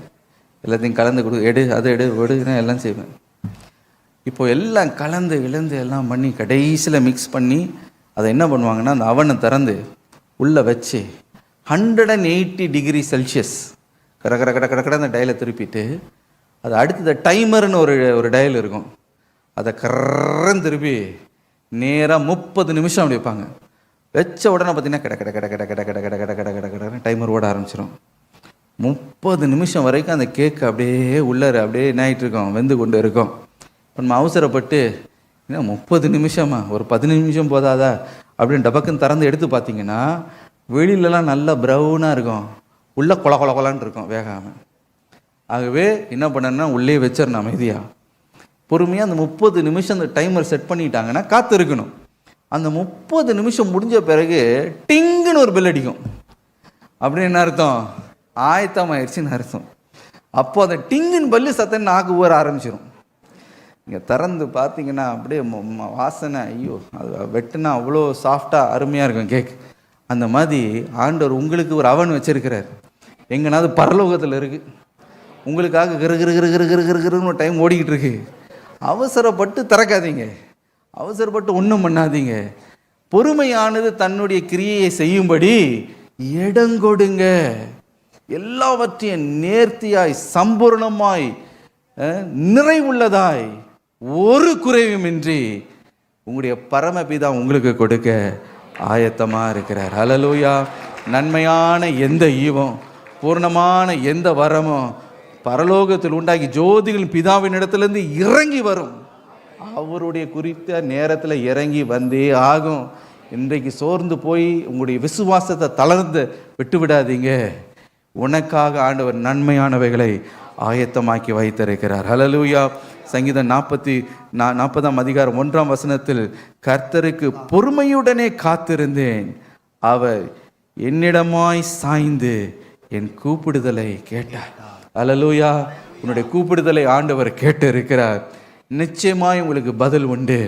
எல்லாத்தையும் கலந்து எடு அதை எடுக்கிறேன், எல்லாம் செய்வேன். இப்போ எல்லாம் கலந்து இழந்து எல்லாம் பண்ணி கடைசியில் மிக்ஸ் பண்ணி அதை என்ன பண்ணுவாங்கன்னா, அந்த அவனை திறந்து உள்ளே வச்சு 180 டிகிரி செல்சியஸ் கட கட கட கட கட அந்த டயலை திருப்பிட்டு, அது அடுத்தது டைமர்னு ஒரு டயல் இருக்கும், அதை கரன்னு திருப்பி நேராக 30 நிமிஷம் அப்படி வைப்பாங்க. வச்ச உடனே பார்த்தீங்கன்னா கட கட கட கட கட கட கட கட கட கட கட டைமர் ஓட ஆரம்பிச்சிடும். 30 நிமிஷம் வரைக்கும் அந்த கேக்கு அப்படியே உள்ளார அப்படியே என்ன ஆகிட்டு இருக்கோம், வெந்து கொண்டு இருக்கும். இப்போ நம்ம அவசரப்பட்டு ஏன்னா 30 நிமிஷமா, ஒரு 15 நிமிஷம் போதாதா அப்படின்னு டபக்குன்னு திறந்து எடுத்து பார்த்தீங்கன்னா வெளியிலலாம் நல்லா ப்ரௌனாக இருக்கும், உள்ளே கொல கொல கொலான்னு இருக்கும் வேகாமல். ஆகவே என்ன பண்ணணும்னா உள்ளே வச்சிடணும் அமைதியாக பொறுமையாக. அந்த 30 நிமிஷம் அந்த டைமர் செட் பண்ணிட்டாங்கன்னா காத்து இருக்கணும். அந்த 30 நிமிஷம் முடிஞ்ச பிறகு டிங்குன்னு ஒரு பெல் அடிக்கும். அப்படின்னு என்ன அர்த்தம், ஆயத்தமாயிடுச்சுன்னு அர்த்தம். அப்போ அந்த டிங்குன்னு பல்லு சத்தம் நாக்கு ஊற ஆரம்பிச்சிடும். நீங்கள் திறந்து பார்த்தீங்கன்னா அப்படியே வாசனை, ஐயோ அது வெட்டுனா அவ்வளோ சாஃப்டாக அருமையாக இருக்கும் கேக். அந்த மாதிரி ஆண்டவர் உங்களுக்கு ஒரு அவன் வச்சிருக்கிறார். எங்கனாவது பரலோகத்தில் இருக்குது, உங்களுக்காக கிரு கிரு கிரு கிரு கிரு கிரு கிருன்னு ஒரு டைம் ஓடிக்கிட்டு இருக்கு. அவசரப்பட்டு திறக்காதீங்க, அவசரப்பட்டு ஒன்றும் பண்ணாதீங்க. பொறுமையானது தன்னுடைய கிரியையை செய்யும்படி இடங்கொடுங்க. எல்லாவற்றையும் நேர்த்தியாய் சம்பூர்ணமாய் நிறைவுள்ளதாய் ஒரு குறைவுமின்றி உங்களுடைய பரமபிதா உங்களுக்கு கொடுக்க ஆயத்தமாக இருக்கிறார். ஹல்லேலூயா. நன்மையான எந்த ஈவம், பூர்ணமான எந்த வரமும் பரலோகத்தில் உண்டாகி ஜோதிகளின் பிதாவின் இடத்துலேருந்து இறங்கி வரும். அவருடைய குறித்த நேரத்தில் இறங்கி வந்தே ஆகும். இன்றைக்கு சோர்ந்து போய் உங்களுடைய விசுவாசத்தை தளர்ந்து விட்டு விடாதீங்க. உனக்காக ஆண்டவர் நன்மையானவைகளை ஆயத்தமாக்கி வைத்திருக்கிறார். ஹல்லேலூயா. சங்கீதம் 40ஆம் அதிகாரம் 1ஆம் வசனத்தில், கர்த்தருக்கு பொறுமையுடனே காத்திருந்தேன், அவர் என்னிடமாய் சாய்ந்து என் கூப்பிடுதலை கேட்டார். ஹல்லேலூயா. உன்னுடைய கூப்பிடுதலை ஆண்டவர் கேட்டு இருக்கிறார். நிச்சயமாய் உங்களுக்கு பதில் உண்டு.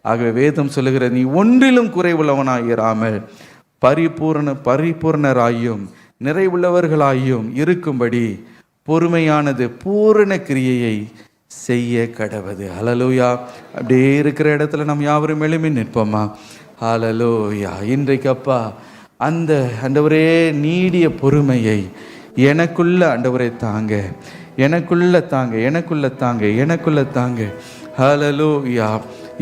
ஆகவே வேதம் சொல்லுகிற, நீ ஒன்றிலும் குறைவுள்ளவனாயிராமல் பரிபூர்ணராயும் நிறைவுள்ளவர்களாயும் இருக்கும்படி பொறுமையானது பூரண கிரியையை செய்ய கடவது. ஹல்லேலூயா. அப்படியே இருக்கிற இடத்துல நம்ம யாவரும் எழுப்பி நிற்போமா? ஹல்லேலூயா. இன்றைக்கு அப்பா அந்த ஆண்டவரே நீடிய பொறுமையை எனக்குள்ள ஆண்டவரே தாங்க, எனக்குள்ள தாங்க, எனக்குள்ள தாங்க, எனக்குள்ள தாங்க. ஹல்லேலூயா.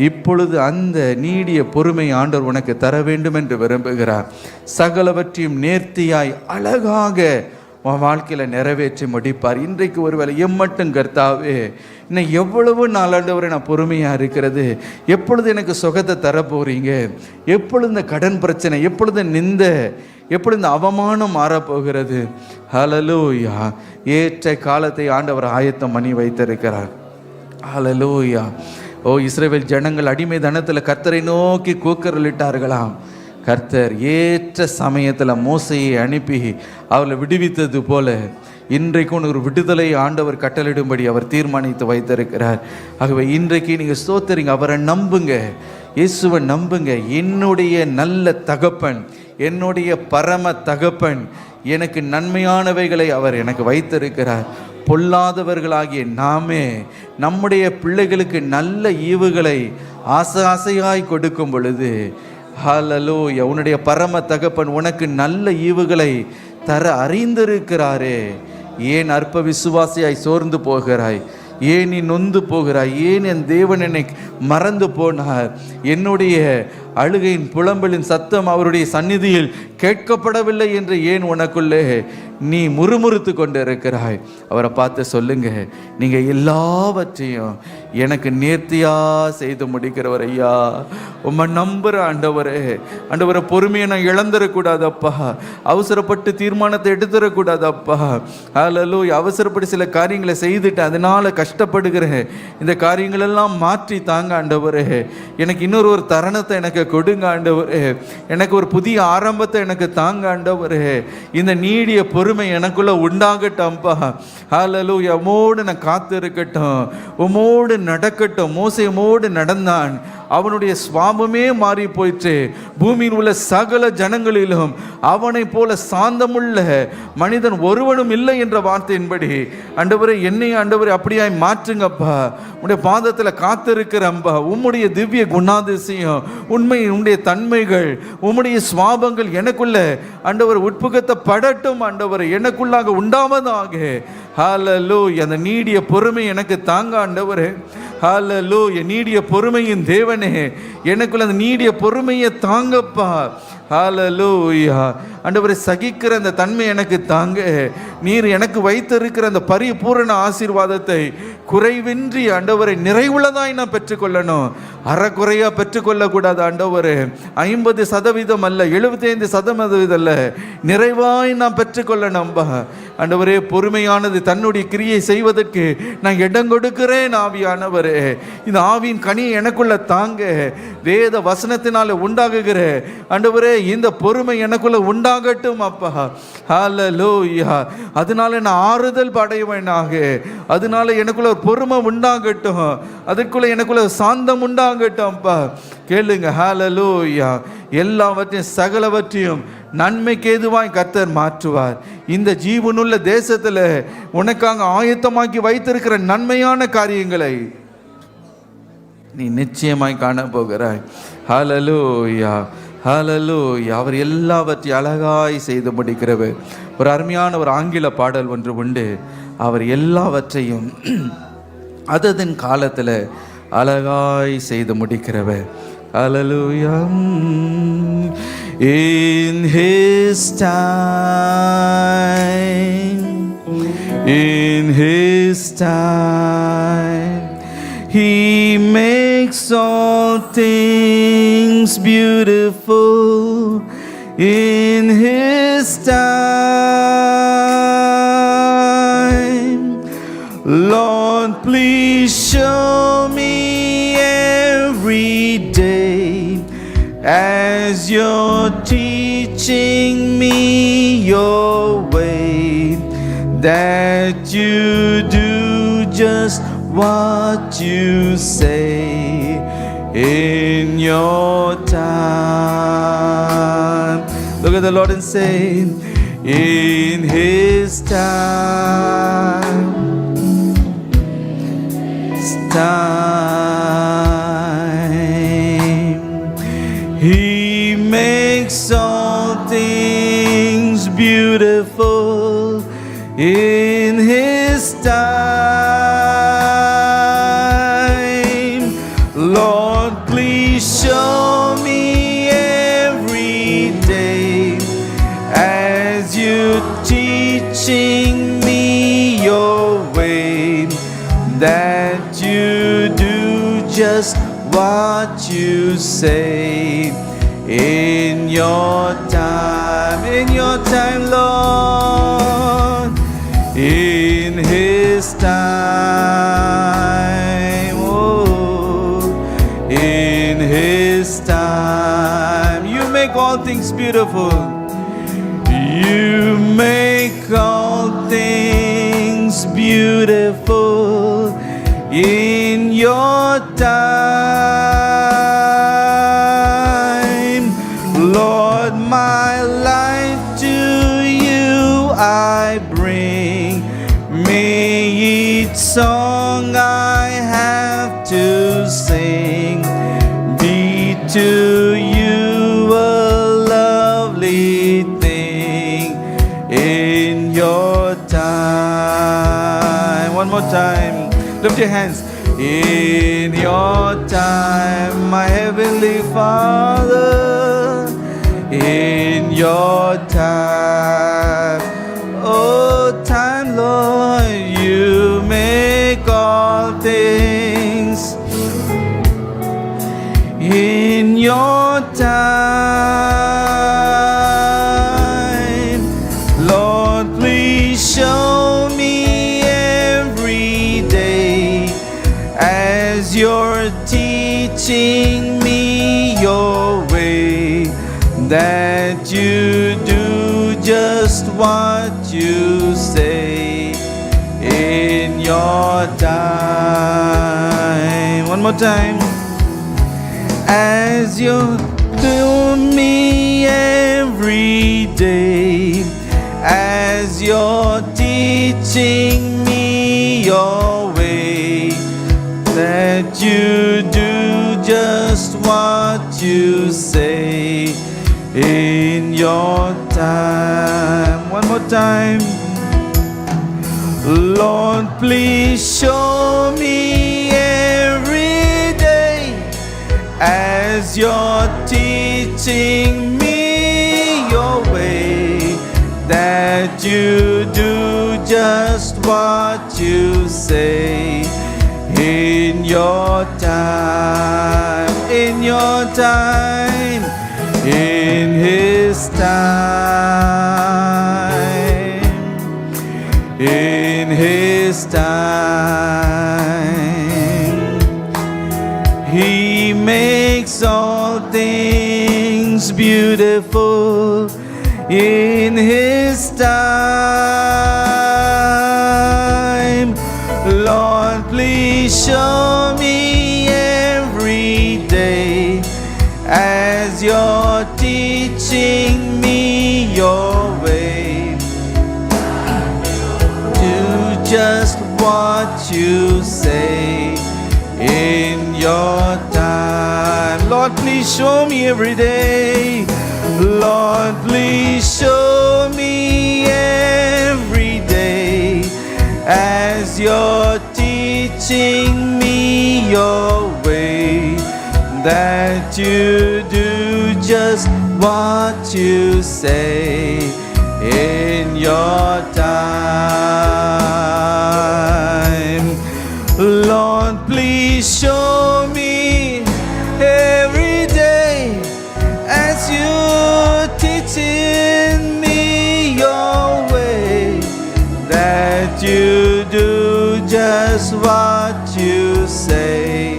இப்பொழுது அந்த நீடிய பொறுமை ஆண்டவர் உனக்கு தர வேண்டும் என்று விரும்புகிறார். சகலவற்றையும் நேர்த்தியாய் அழகாக உன் வாழ்க்கையில் நிறைவேற்றி முடிப்பார். இன்றைக்கு ஒருவேளை எம்மட்டும் கர்த்தாவே, இன்னும் எவ்வளவு நாளாண்டவரை நான் பொறுமையாக இருக்கிறது, எப்பொழுது எனக்கு சுகத்தை தரப்போறீங்க, எப்பொழுது இந்த கடன் பிரச்சனை, எப்பொழுது எப்பொழுது இந்த அவமானம் மாறப்போகிறது. ஹல்லேலூயா. ஏற்ற காலத்தை ஆண்டவர் ஆயத்தம் பண்ணி வைத்திருக்கிறார். ஹல்லேலூயா. ஓ இஸ்ரவேல் ஜனங்கள் அடிமை தனத்தில் கர்த்தரை நோக்கி கூக்குரலிட்டார்களாம். கர்த்தர் ஏற்ற சமயத்தில் மோசையை அனுப்பி அவளை விடுவித்தது போல இன்றைக்கும் ஒரு விடுதலை ஆண்டவர் கட்டளிடும்படி அவர் தீர்மானித்து வைத்திருக்கிறார். ஆகவே இன்றைக்கு நீங்கள் ஸ்தோத்திரிங்க, அவரை நம்புங்க, இயேசுவை நம்புங்க. என்னுடைய நல்ல தகப்பன், என்னுடைய பரம தகப்பன், எனக்கு நன்மையானவைகளை அவர் எனக்கு வைத்திருக்கிறார். பொல்லாதவர்களாகிய நாமே நம்முடைய பிள்ளைகளுக்கு நல்ல ஈவுகளை ஆசையாய் கொடுக்கும் பொழுது, ஹல்லேலூயா, உன்னுடைய பரம தகப்பன் உனக்கு நல்ல ஈவுகளை தர அறிந்திருக்கிறாரே. ஏன் அற்ப விசுவாசியாய் சோர்ந்து போகிறாய்? ஏன் நீ நொந்து போகிறாய்? ஏன் என் தேவன் என்னை மறந்து போனார்? என்னுடைய அழுகையின் புலம்பலின் சத்தம் அவருடைய சந்நிதியில் கேட்கப்படவில்லை என்று ஏன் உனக்குள்ளே நீ முறுமுறுத்து கொண்டு இருக்கிறாய்? அவரை பார்த்து சொல்லுங்க, நீங்க எல்லாவற்றையும் எனக்கு நேர்த்தியா செய்து முடிக்கிறவர் ஐயா. உம்மை நம்புற ஆண்டவரே. ஆண்டவரை பொறுமையை நான் இழந்துடக்கூடாதப்பா, அவசரப்பட்டு தீர்மானத்தை எடுத்துடக்கூடாதப்பா. ஹல்லேலூயா, அவசரப்பட்டு சில காரியங்களை செய்துட்டேன், அதனால கஷ்டப்படுகிறேன். இந்த காரியங்களெல்லாம் மாற்றி தாங்க ஆண்டவரே. எனக்கு இன்னொரு தருணத்தை எனக்கு கொடுங்க ஆண்டவரே. எனக்கு ஒரு புதிய ஆரம்பத்தை எனக்கு தாங்க ஆண்டவரே. இந்த நீடிய பொறுமை எனக்குள்ள உண்டாகட்டும்பா. ஹல்லேலூயா, உம்மோடு நான் காத்து இருக்கட்டும், உம்மோடு நடக்கட்டும். மோசே உம்மோடு நடந்தான், அவனுடைய சுவாபமே மாறி போயிற்று. பூமியில் உள்ள சகல ஜனங்களிலும் அவனை போல சாந்தமுள்ள மனிதன் ஒருவனும் இல்லை என்ற வார்த்தையின்படி ஆண்டவரே, என்னை ஆண்டவரே அப்படியாய் மாற்றுங்கப்பா. உடைய பாதத்தில் காத்திருக்கிறம்பா. உம்முடைய திவ்ய குணாதிசயம், உண்மை, உம்முடைய தன்மைகள், உம்முடைய சுவாபங்கள் எனக்குள்ள ஆண்டவர் உட்புகத்தப்படட்டும் ஆண்டவர், எனக்குள்ளாக உண்டாவதாக. ஹல்லேலூயா, அந்த நீடிய பொறுமை எனக்கு தாங்க ஆண்டவரே. ஹல்லேலூயா, நீடிய பொறுமையின் தேவனே, எனக்குள்ள அந்த நீடிய பொறுமையை தாங்கப்பா. ஹல்லேலூயா, ஆண்டவரை சகிக்கிற அந்த தன்மை எனக்கு தாங்க. நீர் எனக்கு வைத்திருக்கிற அந்த பரிபூரண ஆசீர்வாதத்தை குறைவின்றி ஆண்டவரை நிறைவுள்ளதாய் நான் பெற்றுக்கொள்ளணும். அறக்குறையா பெற்றுக்கொள்ளக்கூடாது ஆண்டவரே. 50% அல்ல, 75% அல்ல, நிறைவாய் நான் பெற்றுக்கொள்ளணும்பா. ஆண்டவரே, பொறுமையானது தன்னுடைய கிரியை செய்வதற்கு நான் இடம் கொடுக்கிறேன் ஆவியானவரே. இந்த ஆவியின் கனியை எனக்குள்ள தாங்க. வேத வசனத்தினால உண்டாகுகிற ஆண்டவரே இந்த பொறுமை எனக்குள்ள உண்டாகட்டும் அப்பா. ஹல்லேலூயா, அதனால நான் ஆறுதல் படைவேனாக. அதனால எனக்குள்ள ஒரு பொறுமை உண்டாகட்டும், அதற்குள்ள எனக்குள்ள சாந்தம் உண்டாகட்டும் அப்பா. கேளுங்க, ஹல்லேலூயா, எல்லாவற்றையும் சகலவற்றையும் நன்மைக்கு ஏதுவாய் கர்த்தர் மாற்றுவார். இந்த ஜீவனுள்ள தேசத்துல உனக்காக ஆயத்தமாக்கி வைத்திருக்கிற நன்மையான காரியங்களை நீ நிச்சயமாய் காண போகிறாய். ஹல்லேலூயா, ஹல்லேலூயா. அவர் எல்லாவற்றையும் அழகாய் செய்து முடிக்கிறவர். ஒரு அருமையான ஒரு ஆங்கில பாடல் ஒன்று உண்டு. அவர் எல்லாவற்றையும் அதன் காலத்தில் அழகாய் செய்து முடிக்கிறவர். Hallelujah. In His time, in His time, He makes all things beautiful. In His time, Lord, please show me every day as you're teaching me your way, that you do just what you say in your time. Look at the Lord and say, in His time, He makes all things beautiful. In His time, Lord, please show me every day as you teaching me your way, that you do just what you say in your time, Lord, in His time, oh, in His time, you make all beautiful. You make all things beautiful in your time. Lord, my life to you I bring. May each song I have to sing be to you a lovely thing in your time. One more time. Lift your hands. In your time, my heavenly Father. In your time. Oh, time, Lord, you make all things. In your time, Lord, please show me every day as you're teaching me your way, that you do just what you say in your time. One more time. As you do me every day, as you're teaching me your way, that you do just what you say in your time. One more time. Lord, please show me every day as you're teaching me your way, that you do just what you say in your time. In your time. In His time. In His time. He makes all things beautiful in His time. Lord, please show me every day as you're teaching me your way. Do just what you say in your time. Lord, please show me every day. Lord, please show me every day as you're teaching me your way, that you do just what you say in your time. Lord, please show me every day as you're teaching me your way, that you do just what you say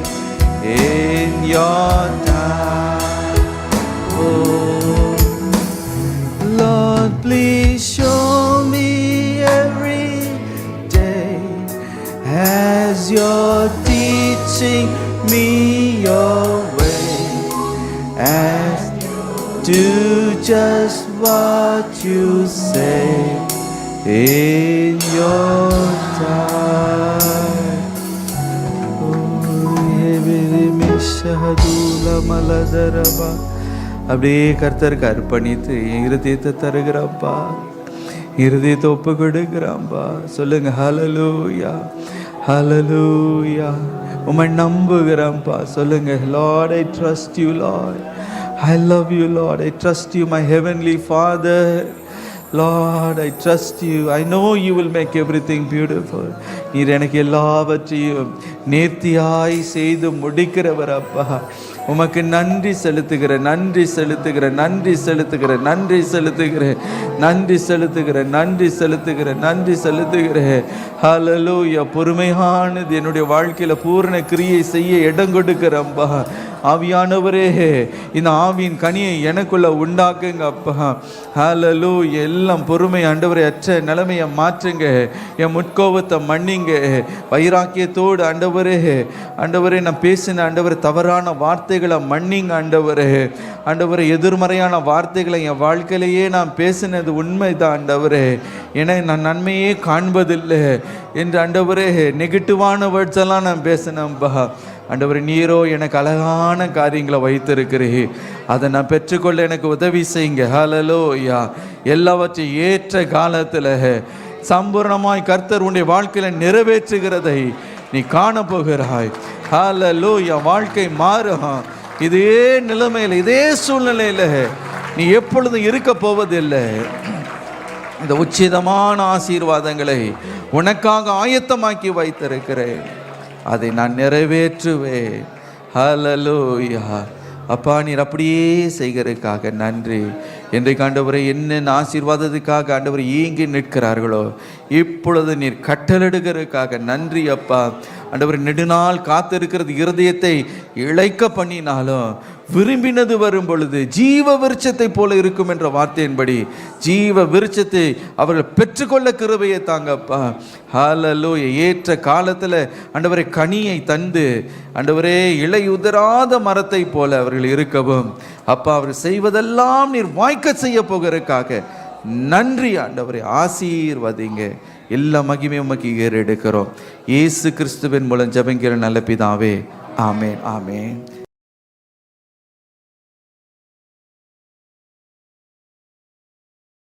in your time. Oh, Lord, please show me every day as you're teaching me your way, as do just what you say in your time. அப்படியே கர்த்தருக்கு அர்ப்பணித்து என் இருதயத்தை தருகிறப்பா, இருதயத்தை ஒப்பு கொடுக்கிறான்பா. சொல்லுங்க ஹல்லேலூயா, ஹல்லேலூயா. உம்மை நம்புகிறேன்ப்பா. சொல்லுங்க, Lord, I trust you, Lord. I love you, Lord. I trust you, my heavenly Father. Lord, I trust you. I know you will make everything beautiful. நீர் எனக்கு எல்லாவற்றையும் நேர்த்தியாய் செய்து முடிக்கிறவர் அப்பா. உமக்கு நன்றி செலுத்துகிறேன், நன்றி செலுத்துகிறேன், நன்றி செலுத்துகிறேன், நன்றி செலுத்துகிறேன், நன்றி செலுத்துகிறேன், நன்றி செலுத்துகிறேன், நன்றி செலுத்துகிறேன். ஹல்லேலூயா. பொறுமையானது என்னுடைய வாழ்க்கையில பூரண கிரியை செய்ய இடம் கொடுக்கிறப்பா. ஆவியானவரே இந்த ஆவியின் கனியை எனக்குள்ள உண்டாக்குங்க அப்பா. ஹல்லேலூயா. எல்லாம் பொறுமை ஆண்டவரே, அற்ற நிலைமையை மாற்றுங்க. என் முட்கோபத்தை மன்னிங்க. வைராக்கியத்தோடு ஆண்டவரே, ஆண்டவரே நான் பேசின ஆண்டவரே தவறான வார்த்தைகளை மன்னிங்க ஆண்டவரே. ஆண்டவரே எதிர்மறையான வார்த்தைகளை என் வாழ்க்கையிலேயே நான் பேசினது உண்மைதான் ஆண்டவரே. ஏன்னா நான் நன்மையே காண்பதில்லை என்று ஆண்டவரே நெகட்டிவான வேர்ட்ஸ் எல்லாம் நான் பேசினேன்பா. ஆண்டவரே நீரோ எனக்கு அழகான காரியங்களை வைத்திருக்கிறீர். அதை நான் பெற்றுக்கொள்ள எனக்கு உதவி செய்யுங்க. ஹல்லேலூயா. எல்லாவற்றையும் ஏற்ற காலத்தில் சம்பூர்ணமாய் கர்த்தர் உன்னுடைய வாழ்க்கையில நிறைவேற்றுகிறதை நீ காணப்போகிறாய். ஹல்லேலூயா. வாழ்க்கை மாறும். இதே நிலைமையில், இதே சூழ்நிலையில் நீ எப்பொழுதும் இருக்க போவதில்லை. இந்த உச்சிதமான ஆசீர்வாதங்களை உனக்காக ஆயத்தமாக்கி வைத்திருக்கிறேன். அதை நான் நிறைவேற்றுவேன். ஹல்லேலூயா. அப்பா நீர் அப்படியே செய்கிறதுக்காக நன்றி. இன்றைக்கு ஆண்டவரை என்ன ஆசீர்வாதத்துக்காக ஆண்டவரை ஏங்கி நிற்கிறார்களோ இப்பொழுது நீர் கட்டளெடுக்கிறதுக்காக நன்றி அப்பா. ஆண்டவரை நெடுநாள் காத்திருக்கிறது இருதயத்தை இழைக்க பண்ணினாலும் விரும்பினது வரும் பொழுது ஜீவ விருட்சத்தை போல இருக்கும் என்ற வார்த்தையின்படி ஜீவ விருட்சத்தை அவர்கள் பெற்றுக்கொள்ள கிருபையை தாங்கப்பா. ஹல்லேலூயா. ஏற்ற காலத்தில் ஆண்டவரை கனியை தந்து ஆண்டவரே இலையுதிராத மரத்தை போல அவர்கள் இருக்கவும் அப்பா அவர் செய்வதெல்லாம் நீர் வாய்க்க செய்ய போகிறதுக்காக நன்றி ஆண்டவரை. ஆசீர்வதிங்க. எல்லா மகிமையும் உமக்கு ஏறெடுக்கிறோம். இயேசு கிறிஸ்துவின் மூலம் ஜெபங்கிற நல்ல பிதாவே. ஆமேன், ஆமேன்.